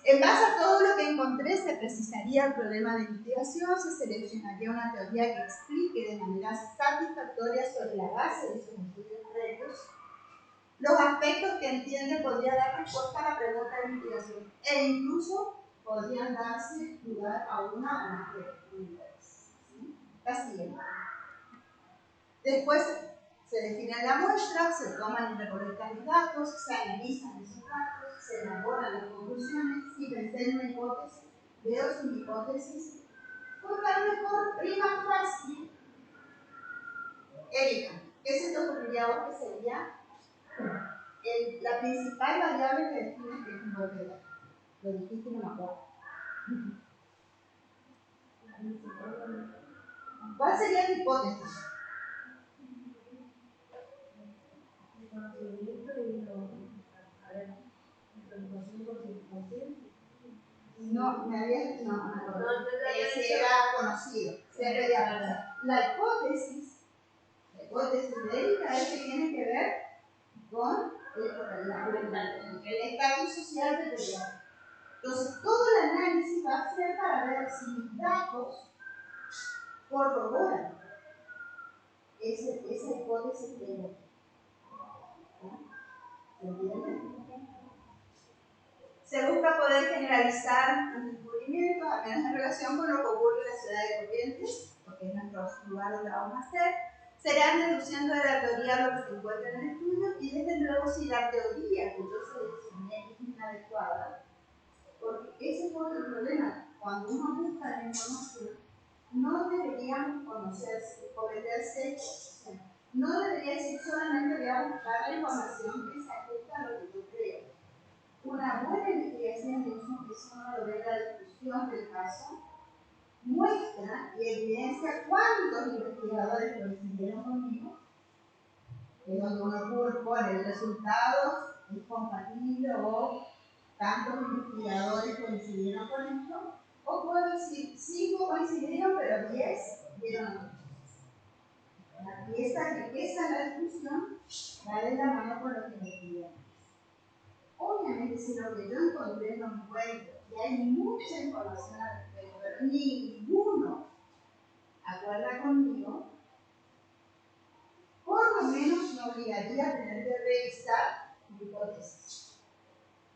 En base a todo lo que encontré, se precisaría el problema de investigación, se seleccionaría una teoría que explique de manera satisfactoria sobre la base de sus estudios previos los aspectos que entiende podría dar respuesta a la pregunta de investigación e incluso podrían darse lugar a una o más preguntas. La siguiente. Después se define la muestra, se toman y recolectan los datos, se analizan esos datos, se elaboran las conclusiones y pensé en una hipótesis, veo su hipótesis, porque a lo mejor prima fácil, Erika, ¿qué se te ocurriría a vos que sería la principal variable que define que es un golpe de datos? Lo dijiste, no me acuerdo. ¿Cuál sería tu hipótesis? No, me habías dicho, no, ese era conocido, la hipótesis de Erika es que tiene que ver con el estatus social del periodista. Entonces, todo el análisis va a ser para ver si mis datos corroboran esa hipótesis de Erika. ¿Se entiende? Se busca poder generalizar los descubrimientos, al menos en relación con lo que ocurre en la ciudad de Corrientes, porque es nuestro lugar donde vamos a hacer. Serán deduciendo de la teoría lo que se encuentra en el estudio y desde luego si la teoría que yo seleccioné es inadecuada, porque ese es otro problema. Cuando uno busca la información, no deberíamos cometer sesgos. No debería decir solamente voy a buscar la información que se ajusta a lo que yo creo. Una buena investigación, y eso no lo ve la discusión del caso, muestra y evidencia cuántos investigadores coincidieron conmigo, que donde uno pone el resultado es compatible o tantos investigadores coincidieron con esto, o puedo decir 5 coincidieron, pero 10 vieron otras cosas. Y esa es la discusión, va de la mano con lo que investigamos. Obviamente, si lo que yo encontré no encuentro, y hay mucha información al respecto, pero ninguno acuerda conmigo, por lo menos me obligaría a tener que revisar mi hipótesis.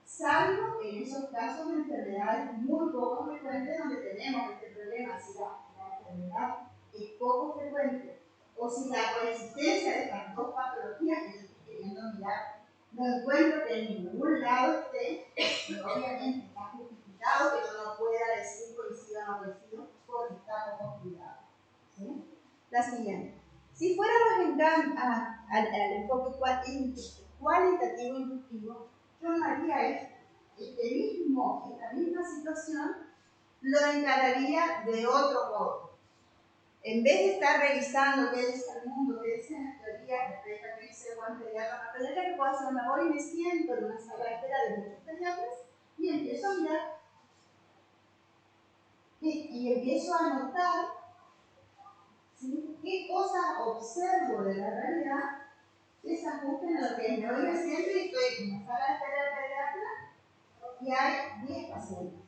Salvo en esos casos de enfermedades muy poco frecuentes donde tenemos este problema, si la enfermedad es poco frecuente, o si la coexistencia de estas dos patologías que yo estoy queriendo mirar no encuentro que en ningún lado esté, y obviamente está justificado que yo no pueda decir coincido o no coincido porque está poco cuidado. ¿Sí? La siguiente. Si fuéramos al enfoque cualitativo inductivo, yo no haría esto. Esta misma situación lo encararía de otro modo. En vez de estar revisando qué dice el mundo, qué dice la teoría respecto a qué dice Juan Pediatra, que puedo hacer, me voy y me siento en una sala de espera de muchos pediatras y empiezo a mirar y empiezo a anotar, ¿sí?, qué cosas observo de la realidad que se ajusten a lo que me voy y me siento y estoy en una sala de espera de pediatra y hay 10 pacientes.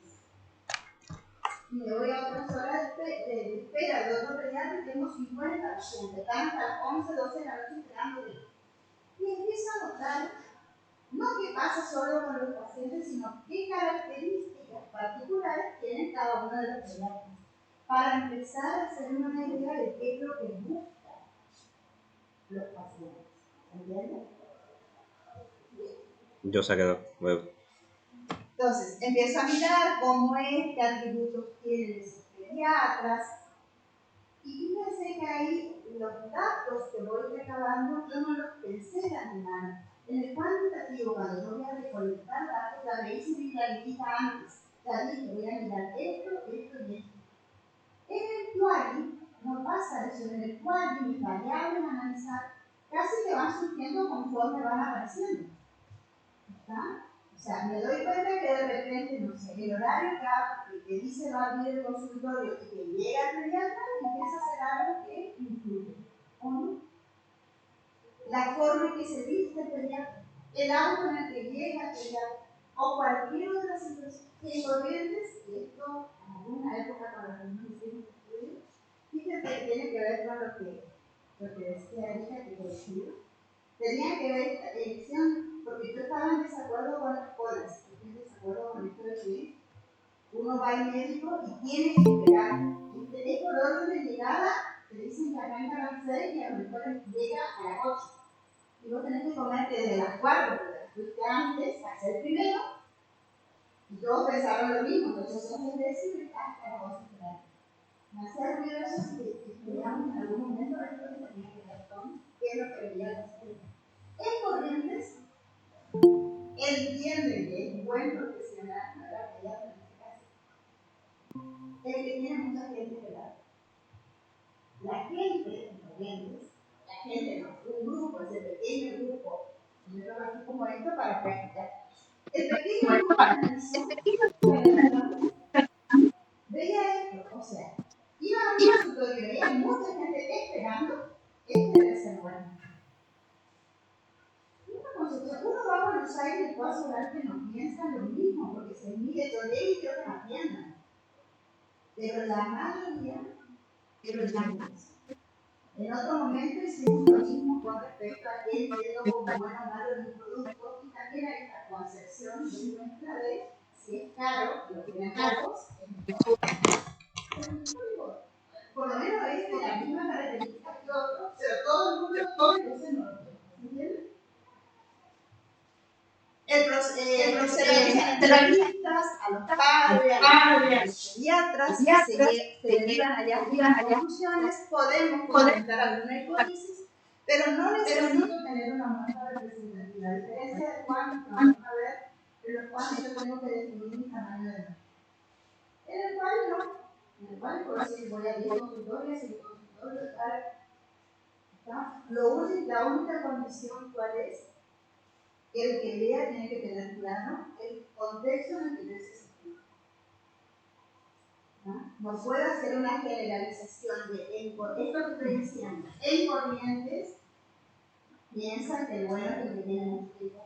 Y me voy a otra sala de espera de otro pediatra y tengo 50 pacientes, están hasta las 11, 12 de la noche esperando. Y empiezo a notar, no qué pasa solo con los pacientes, sino qué características particulares tienen cada uno de los pediatras, para empezar a hacer una idea de qué es lo que buscan los pacientes. ¿Entiendes? Yo se quedó. Entonces, empiezo a mirar cómo es, qué atributos tienen esos pediatras. Y fíjense que ahí los datos que voy recabando, yo no los pensé de antemano. En el cuantitativo, cuando yo voy a recolectar datos, ya me hice mi planifica antes. Ya dije, voy a mirar esto y esto. En el quali, no pasa eso. En el cual mis variables a analizar casi que van surgiendo conforme van apareciendo. ¿Está? O sea, me doy cuenta que de repente, no sé, el horario que dice va a abrir el consultorio y que llega al pediatra empieza a ser algo que influye. ¿O no? La forma en que se viste el pediatra, el auto en el que llega el pediatra, o cualquier otra situación. En Corrientes, y esto en alguna época para algunos hicimos estudios, fíjate que tiene que ver con lo que decía Erika, que coincido. Tenía que ver esta elección, porque yo estaba en desacuerdo con las colas, estoy en desacuerdo con esto de que uno va al médico y tiene que esperar. Es por orden de llegada, te dicen que arranca a las 6 y a lo mejor llega a las 8. Y vos tenés que comer desde las 4, porque las fuiste antes, a hacer primero, y todos pensaron lo mismo, entonces son 10 veces y hasta las 8 esperar. Me hacía ruido eso que estudiamos en algún momento esto que tenía que ver con qué es lo que veía la salud. En Corrientes, entienden que es un buen profesional, no era pediatra en este caso, el que tiene mucha gente que la. La gente en Corrientes, la gente no, un grupo, ese pequeño grupo, yo lo así como esto para practicar. El pequeño grupo analizó veía esto, o sea, iba a un consultorio y veía mucha gente esperando, este debe ser bueno. Uno va a Buenos Aires y puedo asegurar que no piensan lo mismo, porque se mide todo y creo que me atiendan. Pero la mayoría es lo mismo. En otro momento hicimos lo mismo con respecto a quién quedó como bueno o malo en un producto, y también hay esta concepción de nuestra de si es caro, lo tienen pocos, es mejor. Por lo menos es de la misma característica que otro, pero todo el mundo lo tiene, entonces no lo tiene. ¿Entiendes? Se entrevistas a los padres, a los pediatras, se derivan allá algunas conclusiones, podemos comentar alguna hipótesis, pero no necesito tener una muestra representativa. A diferencia de cuando vamos a ver, en los cuales yo tengo que definir mi tamaño de muestra. En el cual no, en el cual puedo decir voy a 10 consultorios y consultorios tal. La única condición cuál es, el que lea tiene que tener claro el contexto en el que yo se sitúa. No puedo hacer una generalización de esto que estoy diciendo. En Corrientes piensan que el bueno es el que tiene mucho tiempo.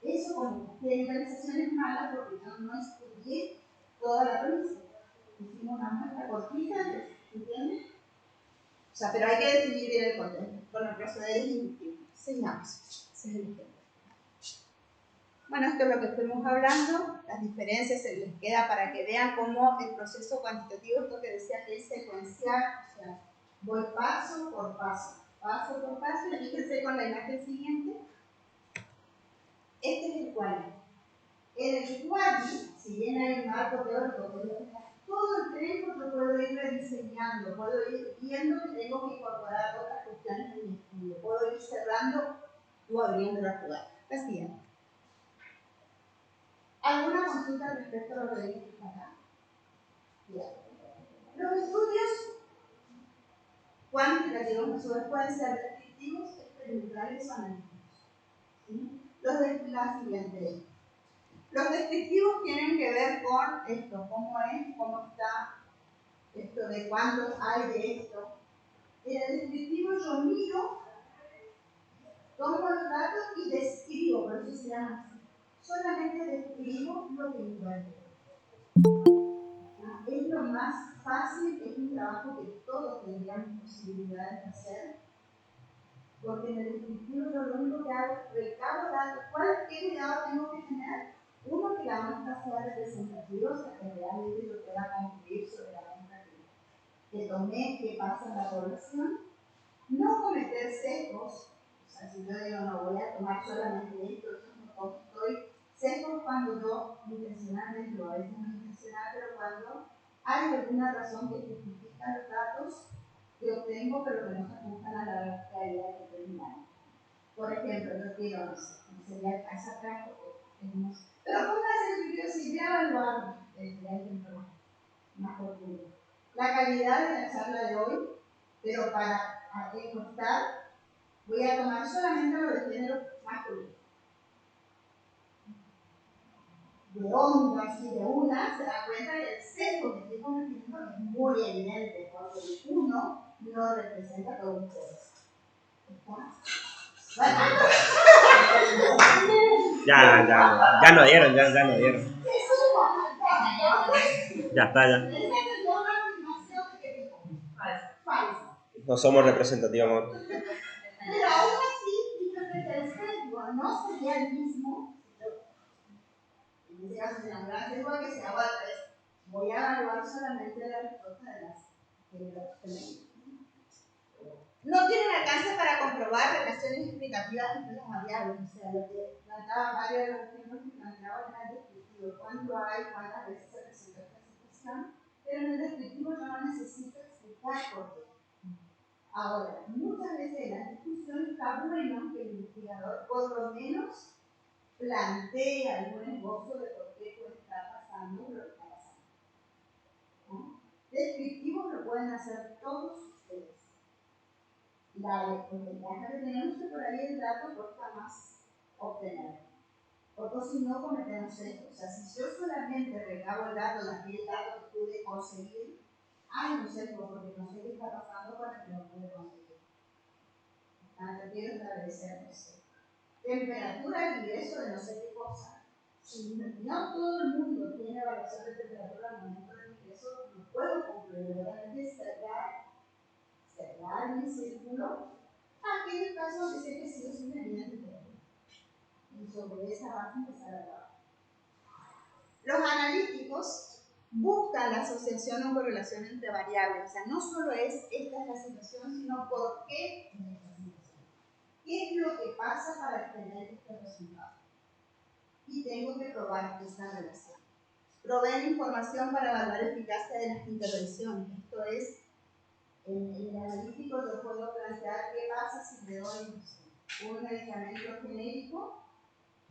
Eso como generalización es mala porque yo no estudié toda la provincia. Hicimos una muestra cortita, ¿entiendes? O sea, pero hay que definir bien el contexto. Con el proceder inductivo. Sigamos. Bueno, esto es lo que estuvimos hablando, las diferencias se les queda para que vean cómo el proceso cuantitativo, esto que decía que es secuencial, o sea, voy paso por paso, y fíjense con la imagen siguiente. Este es el quali. En el quali, si bien hay un marco teórico, todo el tiempo yo puedo ir rediseñando, puedo ir viendo que tengo que incorporar otras cuestiones en mi estudio, puedo ir cerrando o abriendo la jugada. La siguiente. ¿Alguna consulta respecto a lo que vimos acá? Bien. Los estudios cuantitativos a su vez pueden ser descriptivos, experimentales o analíticos. ¿Sí? Los de la siguiente. Los descriptivos tienen que ver con esto, cómo es, cómo está, esto de cuántos hay de esto. En el descriptivo yo miro, tomo los datos y describo, por eso se llama así. Solamente describo lo que encuentro. Es lo más fácil, es un trabajo que todos tendríamos posibilidades de hacer, porque en el descriptivo yo lo único que hago es recabo datos. ¿Qué cuidado tengo que tener? Uno, que la muestra sea representativa, o sea, que realmente yo pueda concluir sobre la muestra que tomé, que pasa en la población. No cometer sesgos, o sea, si yo digo no voy a tomar solamente esto, no estoy sesgos cuando yo intencionalmente, o a veces no intencional, pero cuando hay alguna razón que justifica los datos que obtengo, pero que no se ajustan a la realidad que terminamos. Por ejemplo, yo quiero, no sé, sería el caso acá, pero póngase el video si voy a evaluar el ejemplo más profundo. La calidad de la charla de hoy Pero para encuestar, voy a tomar solamente lo de género masculino. De ondas y de una, se da cuenta que el sesgo que estoy cometiendo es muy evidente, porque el uno no representa todo un todo. Ya no dieron, ya no dieron. Ya está, ya. Falsa. No somos representativos, amor. Pero aún así, fíjate que el sesgo no sería el mismo. En este caso, si la gran sesgo que se haga al revés, voy a evaluar solamente la respuesta de los femeninos. No tienen alcance para comprobar relaciones explicativas entre las variables. O sea, lo que planteaba varios de los ejemplos que planteaba era el descriptivo. ¿Cuánto hay? ¿Cuántas veces se presenta esta situación? Pero en el descriptivo yo no necesito explicar por qué. Ahora, muchas veces en la discusión está bueno que el investigador por lo menos plantee algún esbozo de por qué puede estar pasando lo que está pasando. ¿No? Descriptivos lo pueden hacer todos ustedes. La desventaja que tenemos es que por ahí el dato cuesta más obtener. Porque si no cometemos esto. O sea, si yo solamente recabo el dato de aquel dato que pude conseguir, hay un sesgo porque no sé qué está pasando con el que no pude conseguir. Yo quiero establecer, no sé, temperatura de ingreso de no sé qué cosa. Si no todo el mundo tiene variación de temperatura al momento del ingreso, no puedo concluir. Realmente cerrar mi círculo. Aquí en el caso de sé que sí es una línea de temperatura. Y sobre esa base empezar a trabajar. Los analíticos buscan la asociación o correlación entre variables. O sea, no solo es esta es la situación, sino por qué es esta situación. ¿Qué es lo que pasa para obtener este resultado? Y tengo que probar esta relación. Proveen información para evaluar la eficacia de las intervenciones. Esto es, en el analítico yo puedo plantear qué pasa si le doy un medicamento genérico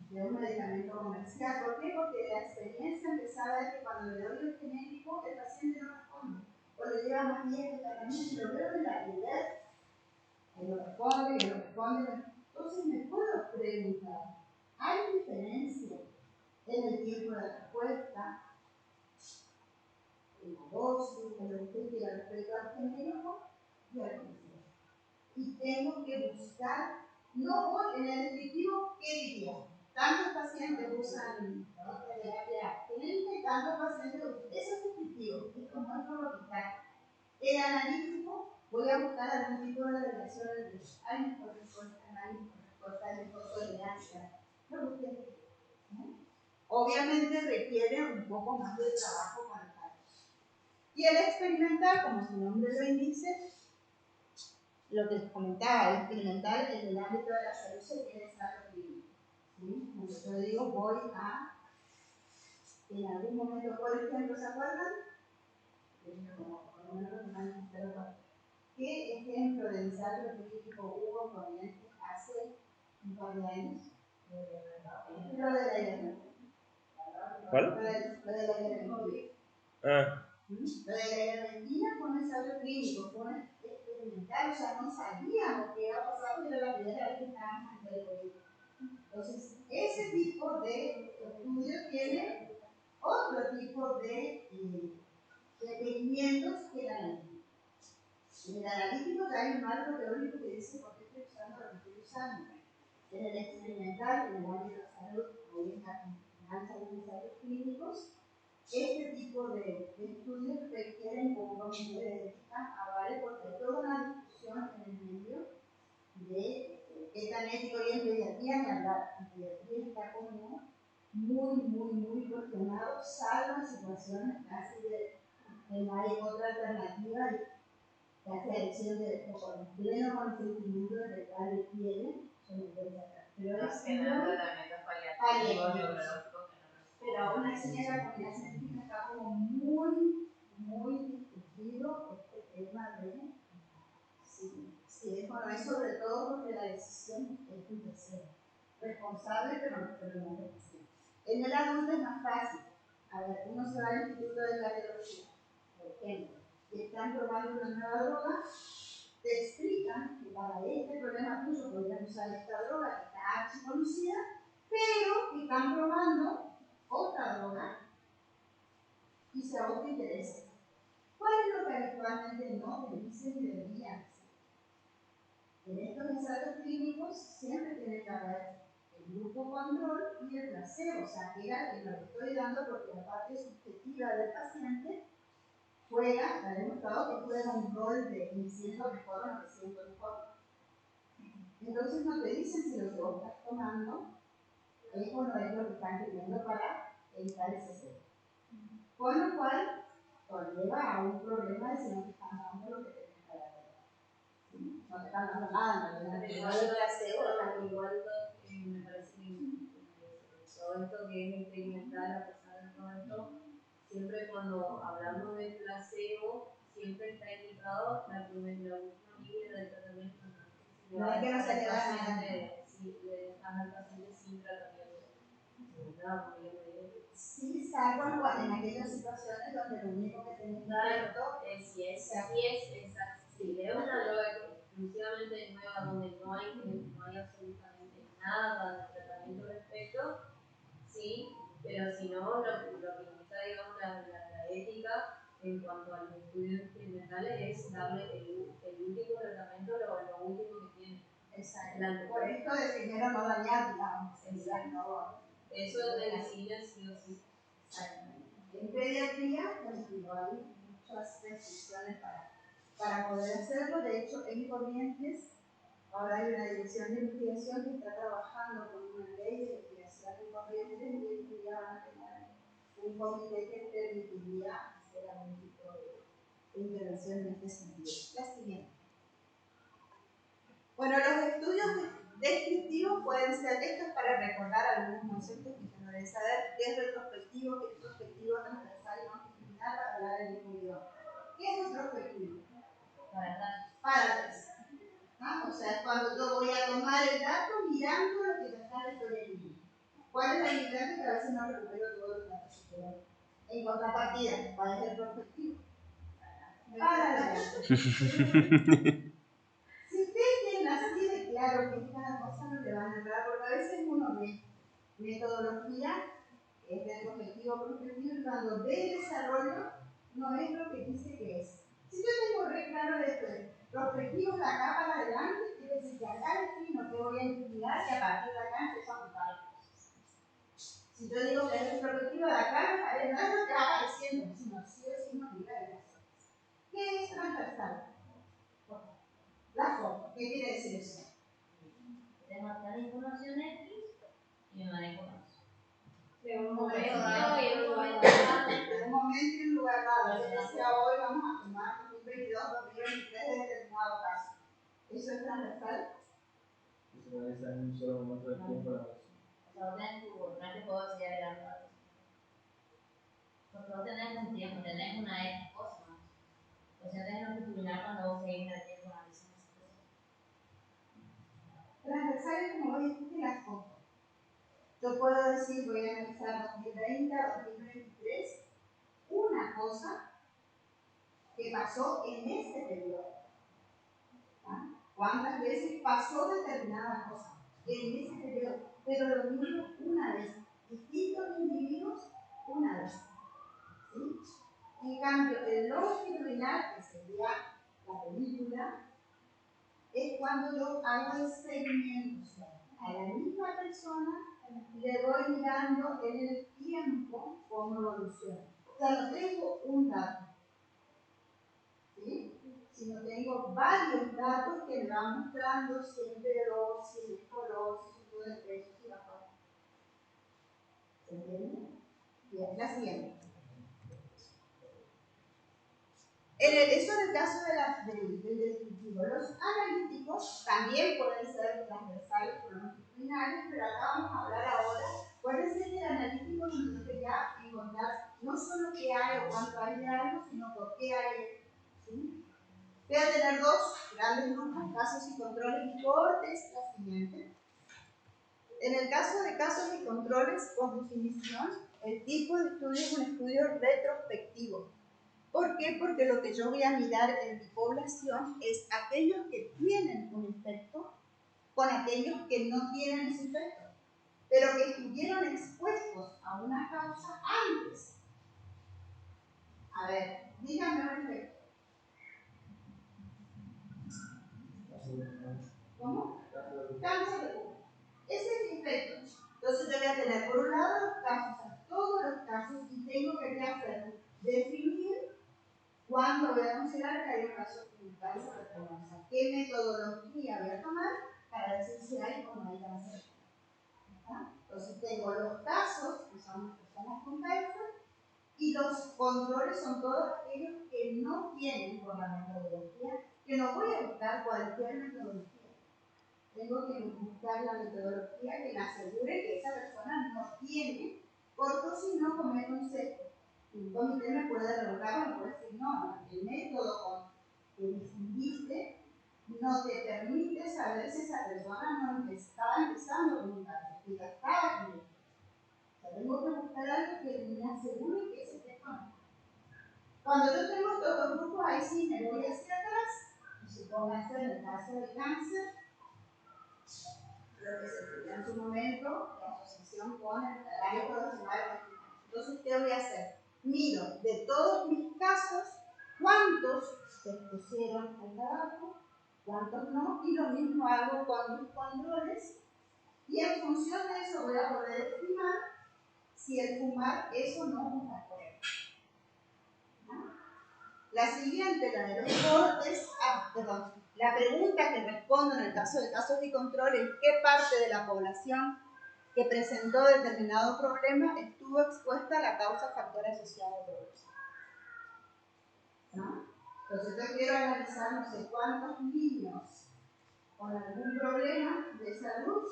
de un medicamento comercial. ¿Por qué? Porque la experiencia empezaba es que cuando le doy el genérico, el paciente no responde. O le lleva más días de tratamiento y lo veo en la realidad. Que lo responde, que lo responde. Entonces me puedo preguntar, ¿hay diferencia en el tiempo de respuesta, en la dosis, en lo que quiera respecto al genérico y al comercial? Y tengo que buscar, no en el descriptivo, ¿qué diría? Tantos pacientes usan terapia genérica y tantos pacientes usan. Eso es descriptivo, es como es por lo que está. El analítico, voy a buscar algún tipo de relación entre años por respuesta, análisis por respuesta, el costo de tolerancia. Obviamente requiere un poco más de trabajo para datos. Y el experimental, como su nombre lo indica, lo que les comentaba, el experimental en el ámbito de la salud se tiene ensayo clínico. ¿Sí? Cuando yo digo voy a, en algún momento, por ejemplo, ¿se acuerdan? ¿Qué ejemplo de ensayo clínico hubo corriente hace un par de años? Lo de la IRM. ¿Cuál? Lo de la IRM. Ah. Lo de la ivermectina fue un ensayo clínico, fue un experimental, o sea, no sabíamos qué iba a pasar, pero la primera vez que estábamos ante el COVID. Entonces, ese tipo de estudio tiene otro tipo de requerimientos que el analítico. En el analítico ya hay un marco teórico que dice por qué estoy usando lo que estoy usando. En el experimental, en el ámbito de salud, hoy en de ensayos clínicos, este tipo de estudios requieren compromiso de ética, avales, porque hay toda una discusión en el medio de qué tan ético y en pediatría ni hablar. En pediatría está como muy cuestionado, salvo en situaciones casi de que no hay otra alternativa y casi a decisión de por pleno consentimiento de que padre quiere, pero es tratamientos paliativos. Pero aún así en la comunidad científica está como muy discutido este tema de si es bueno, es sobre todo porque la decisión es un tercero. Responsable, pero no es decisión. En el adulto es más fácil. A ver, uno se va al Instituto de Cardiología, por ejemplo, y están probando una nueva droga, te explican que para este problema tuyo podrían usar esta droga que está archiconocida, pero que están probando otra droga y si a vos te interesa. ¿Cuál es lo que habitualmente no te dicen y deberían hacer? En estos ensayos clínicos siempre tiene que haber el grupo control y el placebo, o sea, que era que lo estoy dando porque la parte subjetiva del paciente juega, está demostrado que juega un rol de me siento mejor o no me siento mejor. Entonces no te dicen si lo que vos estás tomando es o no es lo que están queriendo para evitar ese cero. Con lo cual, conlleva a un problema de si no te están dando lo que te tienen que dar. No te están dando nada, no te están dando placebo. Igual me parece que todo esto que es experimental, a pesar de todo esto, siempre cuando hablamos de placebo, siempre está indicado la última línea del tratamiento. No es que no se le da nada. Si le dejas al paciente sin tratamiento. Sí, salvo en aquellas situaciones donde lo único que tenés que hacer si es una droga exclusivamente nueva donde no hay absolutamente nada de tratamiento al respecto, sí, pero si no, lo que indica, digamos, la ética en cuanto a los estudios experimentales es darle el último tratamiento, lo último que tiene. Exacto. Por esto de primero no dañar, digamos. Eso es medicina, sí o sí. Exactamente. En pediatría, hay muchas restricciones para poder hacerlo. De hecho, en Corrientes, ahora hay una dirección de investigación que está trabajando con una ley de investigación en Corrientes y ya van a tener un comité que permitiría hacer algún tipo de intervención en este sentido. La siguiente. Bueno, los estudios descriptivos pueden ser, esto es para recordar algunos conceptos que ustedes deben saber, qué es retrospectivo, qué es prospectivo, transversal y longitudinal, para hablar en el idioma. ¿Qué es retrospectivo? Para atrás. ¿Ah? O sea, es cuando yo voy a tomar el dato mirando lo que ya está dentro del libro. ¿Cuál es la limitante? Que a veces no recupero todos los datos. En contrapartida, ¿cuál es el prospectivo? Para adelante. Si ustedes tienen así de claro que cada cosa no le van a entrar, porque a veces uno ve metodología, es de prospectivo, y cuando ve el desarrollo, no es lo que dice que es. Si yo tengo re claro esto, prospectivo de acá para adelante, quiere decir que acá defino que voy a investigar y a partir de acá empiezo a aplicar cosas. Si yo digo que es el prospectivo de acá, no es lo que va apareciendo, sino sí o sí no diga de las cosas. ¿Qué es transversal? La forma. ¿Qué quiere decir eso? Tengo tal información X y me manejo más. De un momento y un lugar dado. De un momento y un lugar dado. Yo decía hoy vamos a tomar 2022, 2023 de determinado caso. ¿Eso es transversal? Se realiza en un solo momento del tiempo la versión. O sea, vos tenés no es que puedo decir adelantado. Porque vos tenés un tiempo, tenés una X cosa más. O sea, tenés longitudinal cuando vos seguís en el tiempo analizando esa cosa. Transversal es como vos dijiste las cosas. Yo puedo decir, voy a analizar 2020 a 2023, una cosa que pasó en este periodo. ¿Ah? ¿Cuántas veces pasó determinada cosa en ese periodo? Pero lo mismo una vez. Distintos individuos, una vez. ¿Sí? En cambio, el longitudinal, que sería la película, es cuando yo hago el seguimiento. O sea, a la misma persona le voy mirando en el tiempo cómo evoluciona. O sea, no tengo un dato, ¿sí? Sino tengo varios datos que me van mostrando si es veloz, si es color, si es todo el peso, si la forma. ¿Se entiende? Bien, la siguiente. Eso en el caso del descriptivo. Los analíticos también pueden ser transversales o longitudinales, pero acá vamos a hablar ahora. Puede ser que el analítico nos quería encontrar no solo qué hay o cuánto hay de algo, sino por qué hay. ¿Sí? Voy a tener dos grandes grupos, casos y controles, y por es la siguiente. En el caso de casos y controles, por definición, el tipo de estudio es un estudio retrospectivo. ¿Por qué? Porque lo que yo voy a mirar en mi población es aquellos que tienen un efecto con aquellos que no tienen ese efecto, pero que estuvieron expuestos a una causa antes. A ver, díganme un efecto. ¿Cómo? Cáncer de pulmón. Ese es mi efecto. Entonces yo voy a tener por un lado los casos, todos los casos, y tengo que hacer definir cuándo voy a considerar que hay un caso de pulmón. O sea, qué metodología voy a tomar para decir si hay o no hay cáncer. Entonces tengo los casos, que son las personas con cáncer, y los controles son todos aquellos que no tienen por la metodología, que no voy a buscar cualquier metodología. Tengo que buscar la metodología que me asegure que esa persona no tiene, porque si no comete un sesgo. Un comité me puede revocar o me puede decir, no, el método que distinguiste no te permite saber si esa persona no estaba empezando con un cáncer, que ya estaba con él. O sea, tengo que buscar algo que me asegure que ese efecto no. Cuando yo tengo estos dos grupos, ahí sí me voy hacia atrás. Supóngase en el caso del cáncer, lo que se estudió en su momento, la asociación con el área profesional. Entonces, ¿qué voy a hacer? Miro de todos mis casos cuántos se expusieron al tabaco, cuántos no, y lo mismo hago con mis controles, y en función de eso voy a poder estimar si el fumar es o no un factor. La siguiente, la de los cortes, la pregunta que respondo en el caso de casos de control es qué parte de la población que presentó determinado problema estuvo expuesta a la causa factor asociado a progreso. ¿No? Entonces yo quiero analizar no sé cuántos niños con algún problema de salud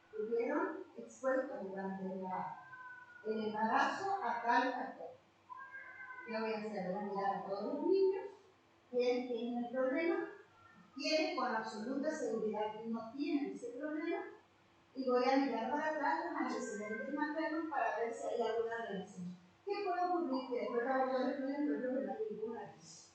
estuvieron expuestos durante el embarazo a tal factor. ¿Qué voy a hacer? Voy a mirar a todos los niños, quiénes tienen el problema, quiénes con absoluta seguridad no tienen ese problema, y voy a mirar para atrás los antecedentes maternos para ver si hay alguna relación. ¿Qué puede ocurrir? Que después hago todo el estudio, pero no hay ninguna relación.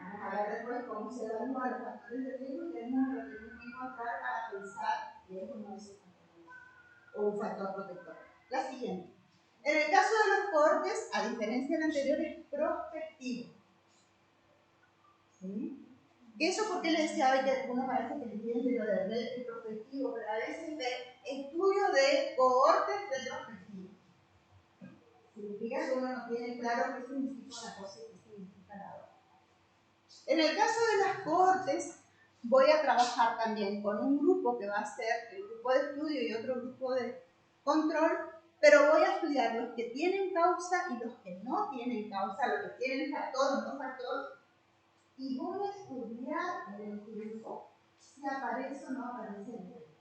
Vamos a ver después cómo se evalúan los factores de riesgo y tenemos lo que tenemos que encontrar para pensar que eso no es un factor o un factor protector. La siguiente. En el caso de los cortes, a diferencia del anterior, es prospectivo. ¿Sí? Eso porque les decía hoy que uno parece que entiende lo de retrospectivo, pero a veces ve estudio de cohortes retrospectivos. Significa que uno no tiene claro qué significa una cosa y qué significa la otra. En el caso de las cohortes, voy a trabajar también con un grupo que va a ser el grupo de estudio y otro grupo de control, pero voy a estudiar los que tienen causa y los que no tienen causa, los que tienen factor o no factor, y voy a estudiar en el tiempo si aparece o no aparece el efecto.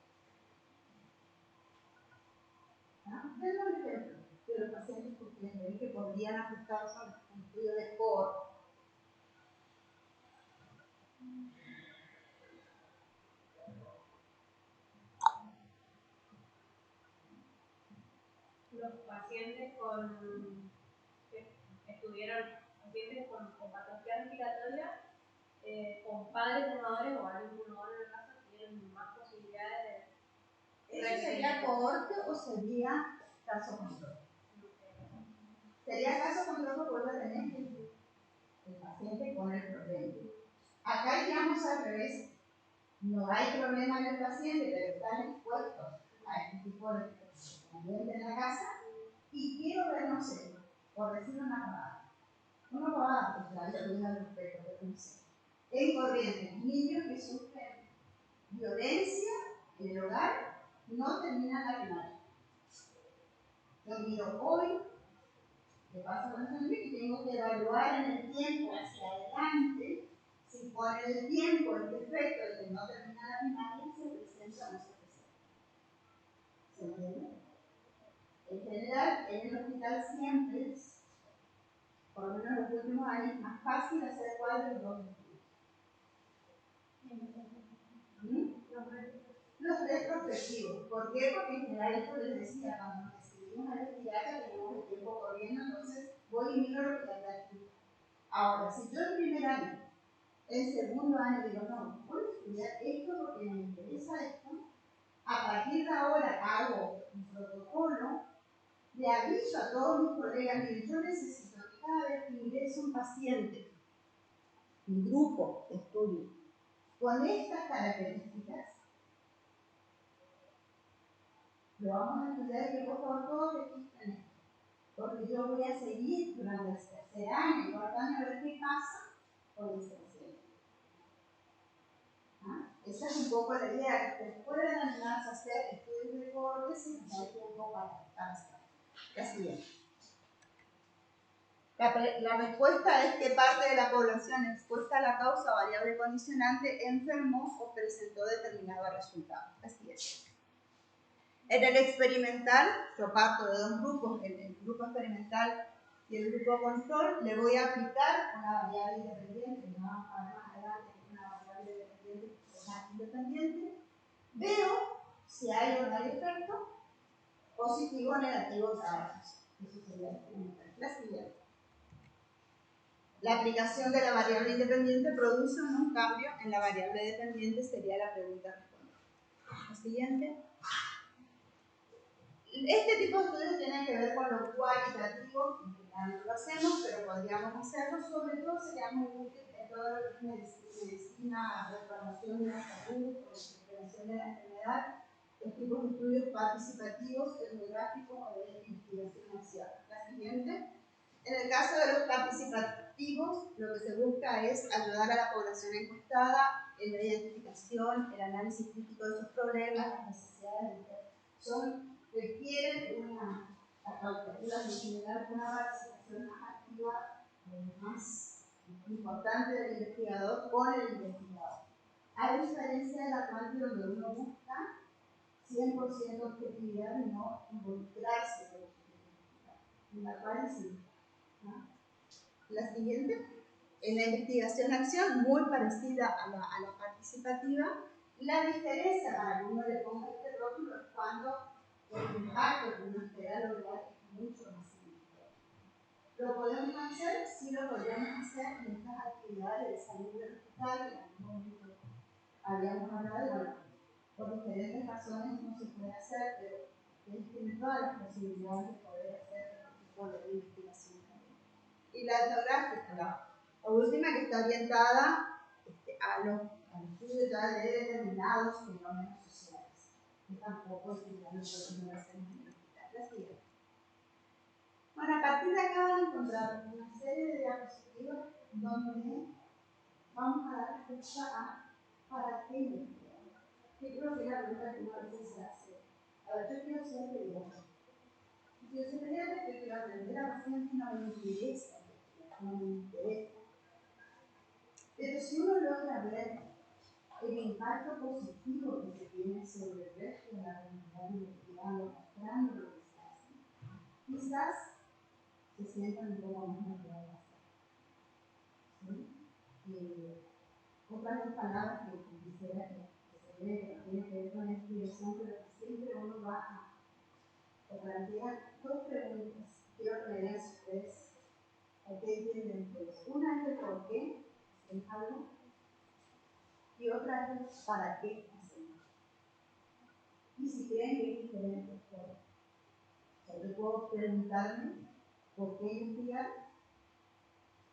Tengo un ejemplo de los pacientes que ustedes ven que podrían ajustarse al estudio de cohorte. Los pacientes que estuvieron, pacientes con patología respiratoria, con padres fumadores o algún fumador en la casa, tienen más posibilidades de... ¿Eso sería cohorte o sería caso control? Sería caso control porque vuelve a tener el paciente con el problema. Acá iríamos al revés. No hay problema en el paciente, pero están expuestos a este tipo de ambiente en la casa y quiero ver, no sé, por decir una pavada. Una pavada, pues la vida al respecto, pero no sé. En corriente, niños que sufren violencia en el hogar no terminan la primaria. Yo miro hoy qué pasa con esos niños y tengo que evaluar en el tiempo hacia adelante si con el tiempo el defecto de que no termina la primaria se presenta o no se presenta. ¿Se entiende? En general, en el hospital siempre es, por lo menos en los últimos años, más fácil hacer cuál de los dos estudios. Los retrospectivos. ¿Por qué? Porque en general esto les decía, cuando nos decidimos a la pediatra tenemos el tiempo corriendo, entonces voy y miro lo que hay aquí. Ahora, si yo en primer año, en segundo año digo, no, voy a estudiar esto porque me interesa esto, a partir de ahora hago un protocolo, le aviso a todos mis colegas, miren, yo necesito que cada vez que ingrese un paciente, un grupo de estudio, con estas características, lo vamos a estudiar y que por favor todos registren esto. Porque yo voy a seguir durante el tercer año, el cuarto año, a ver qué pasa con ese paciente. ¿Ah? Esa es un poco la idea, que ustedes pueden animarse a hacer estudios de corte sin tener tiempo para hacer. La siguiente. La respuesta es que parte de la población expuesta a la causa variable condicionante enfermó o presentó determinado resultado. La siguiente. En el experimental, yo parto de dos grupos, el grupo experimental y el grupo control, le voy a aplicar una variable independiente, que vamos a ver más adelante, una variable independiente. Veo si hay o no hay efecto, positivo o negativo cada caso. Eso sería el experimental. La siguiente. La aplicación de la variable independiente produce o no un cambio en la variable dependiente, sería la pregunta a responder. La siguiente. Este tipo de estudios tienen que ver con lo cualitativo, en general no lo hacemos, pero podríamos hacerlo, sobre todo sería muy útil en todo lo que es medicina, reclamación de la salud, prevención de la enfermedad, los tipos de estudios participativos, etnográficos o de investigación social. La siguiente. En el caso de los participativos, lo que se busca es ayudar a la población encuestada en la identificación, el análisis crítico de sus problemas, las necesidades, requieren una generar una participación más activa, más importante del investigador con el investigador. A diferencia de la parte donde uno busca 100% objetividad y no involucrarse con el la cual sí. ¿No? La siguiente, en la investigación-acción, muy parecida a la participativa, la diferencia para que uno le ponga este rótulo es cuando el impacto que uno espera lograr es mucho más significativo. ¿Lo podemos hacer? Sí, lo podríamos hacer en estas actividades de salud del hospital, que en algún momento habíamos hablado, y bueno, por diferentes razones no se puede hacer, pero tiene todas las posibilidades de poder hacer este tipo de investigación también. Y la etnográfica, la última, que está orientada a los estudios ya de determinados fenómenos sociales, que tampoco es que ya no podemos hacer en el hospital. La siguiente. Bueno, a partir de acá van a encontrar una serie de diapositivas donde vamos a dar respuesta a para qué investigar. Yo creo que es la pregunta que uno a veces se hace. A ver, yo quiero ser pediatra. Yo soy pediatra que quiero aprender a pacientes, no me interesa, no me interesa. Pero si uno logra ver el impacto positivo que se tiene sobre el resto de la comunidad investigando, mostrando lo que se hace, quizás se sientan un poco más motivados a hacer. ¿Sí? Otras dos palabras que quisiera que se vea, que no tienen que ver con la inspiración, pero que siempre uno va a plantear dos preguntas. Quiero que vean ustedes a qué entienden ustedes. Una es el por qué es algo, y otra es el para qué hacemos. Y si creen que es diferente, yo puedo preguntarme por qué investigar,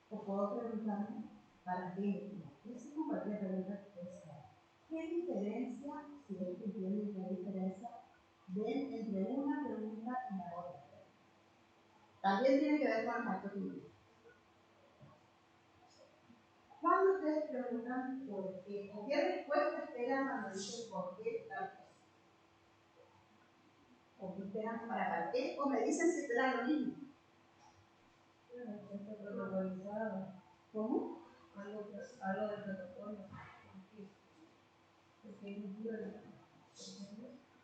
o puedo preguntarme para qué investigar. Esa es como cualquier pregunta que ustedes hagan. ¿Qué diferencia, si es que entienden qué diferencia, ven entre una pregunta y la otra? También tiene que ver con el acto clínico. Cuando ustedes preguntan por qué, o qué respuesta esperan cuando dicen por qué tal cosa, o qué esperan para qué, o me dicen si esperan lo mismo. ¿Cómo? Algo del protocolo.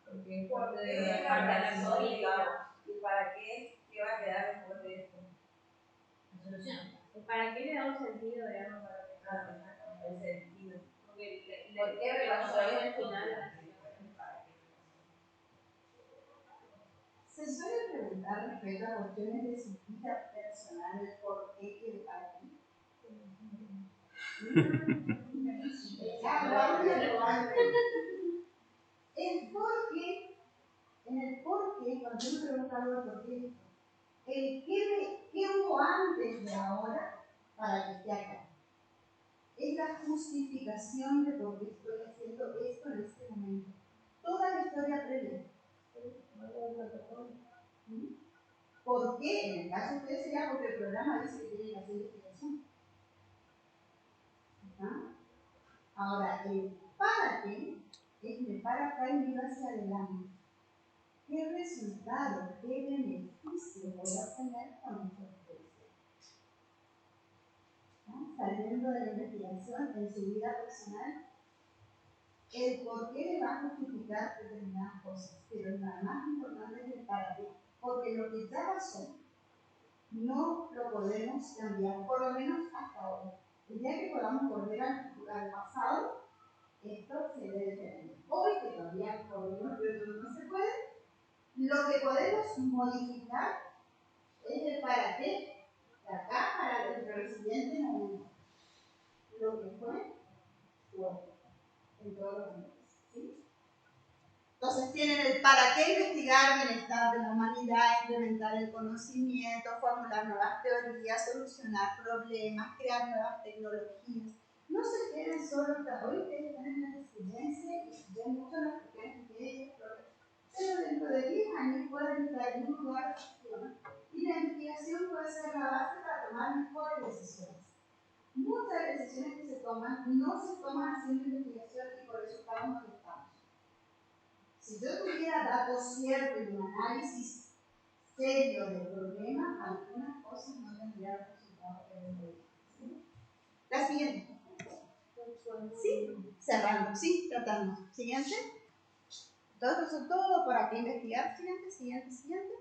Porque es parte de la razón, digamos. ¿Y para qué? ¿Qué va a quedar después de esto? La solución. ¿Para qué le da un sentido, digamos, para que El sentido. porque ¿Por qué me pasó esto? Se suele preguntar respecto a cuestiones de su vida personal, el por qué y el para qué. El porqué, en el porqué, cuando uno pregunta algo de por qué, el qué hubo antes de ahora para que esté acá. Es la justificación de por qué estoy haciendo esto en este momento. Toda la historia previa. ¿Por qué? En el caso de ustedes sería porque el programa dice que tienen que hacer investigación. ¿Ah? Ahora, el para qué es de para acá y ir hacia adelante. ¿Qué resultado, qué beneficio voy a tener con esta experiencia? ¿No? Saliendo de la investigación en su vida personal, el por qué le va a justificar determinadas cosas, pero lo más importante es el para qué, porque lo que ya pasó no lo podemos cambiar, por lo menos hasta ahora. El día que podamos volver al pasado, esto se debe tener. Hoy que todavía por lo menos no se puede, lo que podemos modificar es el para qué de acá para el siguiente momento. Lo que fue en todos los momentos. ¿Sí? Entonces tienen el para qué investigar bienestar de la humanidad, implementar el conocimiento, formular nuevas teorías, solucionar problemas, crear nuevas tecnologías. No se queden solo hasta hoy, que están en la residencia y ven mucho las cuestiones que ellos, pero dentro de 10 años pueden estar en un lugar de gestión y la investigación puede ser la base para tomar mejores decisiones. Muchas decisiones que se toman no se toman haciendo investigación y por eso estamos donde estamos. Si yo tuviera datos ciertos y un análisis serio del problema, algunas cosas no tendrían resultados que ven. ¿Sí? La siguiente. Sí, cerrando, sí, tratando. Siguiente. Todo eso todo por aquí investigar. Siguiente. Siguiente.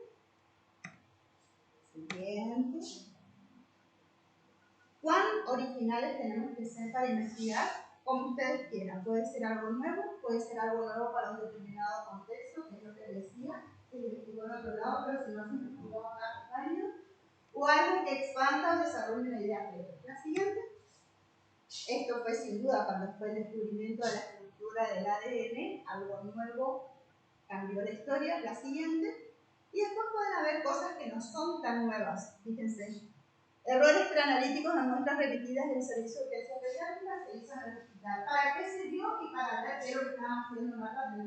¿Cuán originales tenemos que ser para investigar? Como ustedes quieran. Puede ser algo nuevo para un determinado contexto, que es lo que decía, se investigó en otro lado, pero si no se investigó acá, o algo que expanda o desarrolle una idea previa. La siguiente. Esto fue sin duda cuando fue el descubrimiento de la estructura del ADN, algo nuevo cambió la historia. La siguiente. Y después pueden haber cosas que no son tan nuevas. Fíjense. Errores preanalíticos a muestras repetidas del servicio de urgencia pediátrica se hizo en el hospital. ¿Para qué sirvió? Y para ver qué es lo que estaban haciendo más rápido.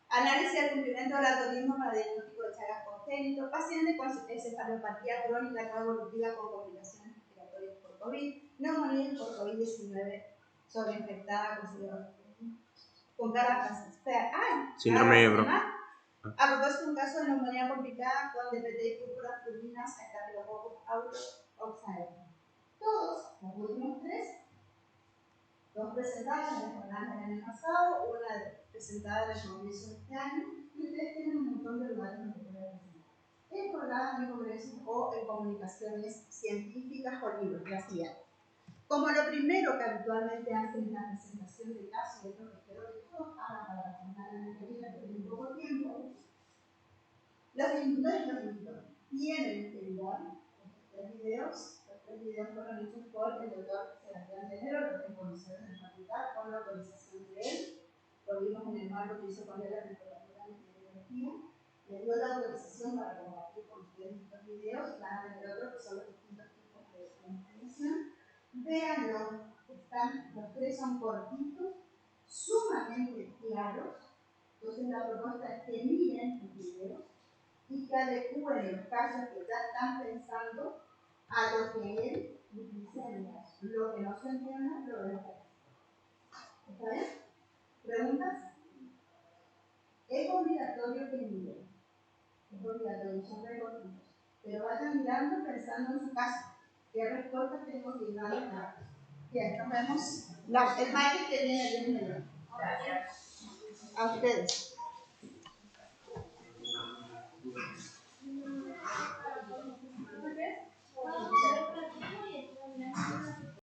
Análisis del cumplimiento del algoritmo para diagnóstico de Chagas congénito, paciente con encefalopatía crónica no evolutiva con complicaciones respiratorias por COVID, neumonía por COVID-19 sobreinfectada con cargas. Síndrome de Broca. A propósito de un caso de neumonía complicada con DPT y púrpuras fluorinas a Staphylococcus aureus. Todos, los últimos tres, dos presentadas en el jornal del año pasado, una presentada en el congreso de este año, y ustedes tienen un montón de lugares donde pueden presentar. En jornadas, en congresos o en comunicaciones científicas o libros, la siguiente. Como lo primero que habitualmente hacen en la presentación del caso, y es lo que quiero que todos hagan para la jornada de la entrevista, que tiene poco tiempo, los instructores tienen que mirar los tres videos fueron hechos por el doctor Sebastián Tenero, lo que conocemos en la facultad, con la autorización de él. Lo vimos en el marco que hizo con él la temperatura de meteorología. Le dio la autorización para compartir con ustedes estos videos. Van a tener otros que son los distintos tipos de información. Véanlo, los tres son cortitos, sumamente claros. Entonces la propuesta es que miren los videos y que adecúen los casos que ya están pensando a lo que él dice en el caso. Lo que no se entienda, lo deja. ¿Está bien? ¿Preguntas? Es obligatorio que miren. Es obligatorio, son recorridos. Pero vayan mirando pensando en su caso. ¿Qué respuesta tengo que dar? Bien, nos vemos. El martes que viene. Gracias. A ustedes.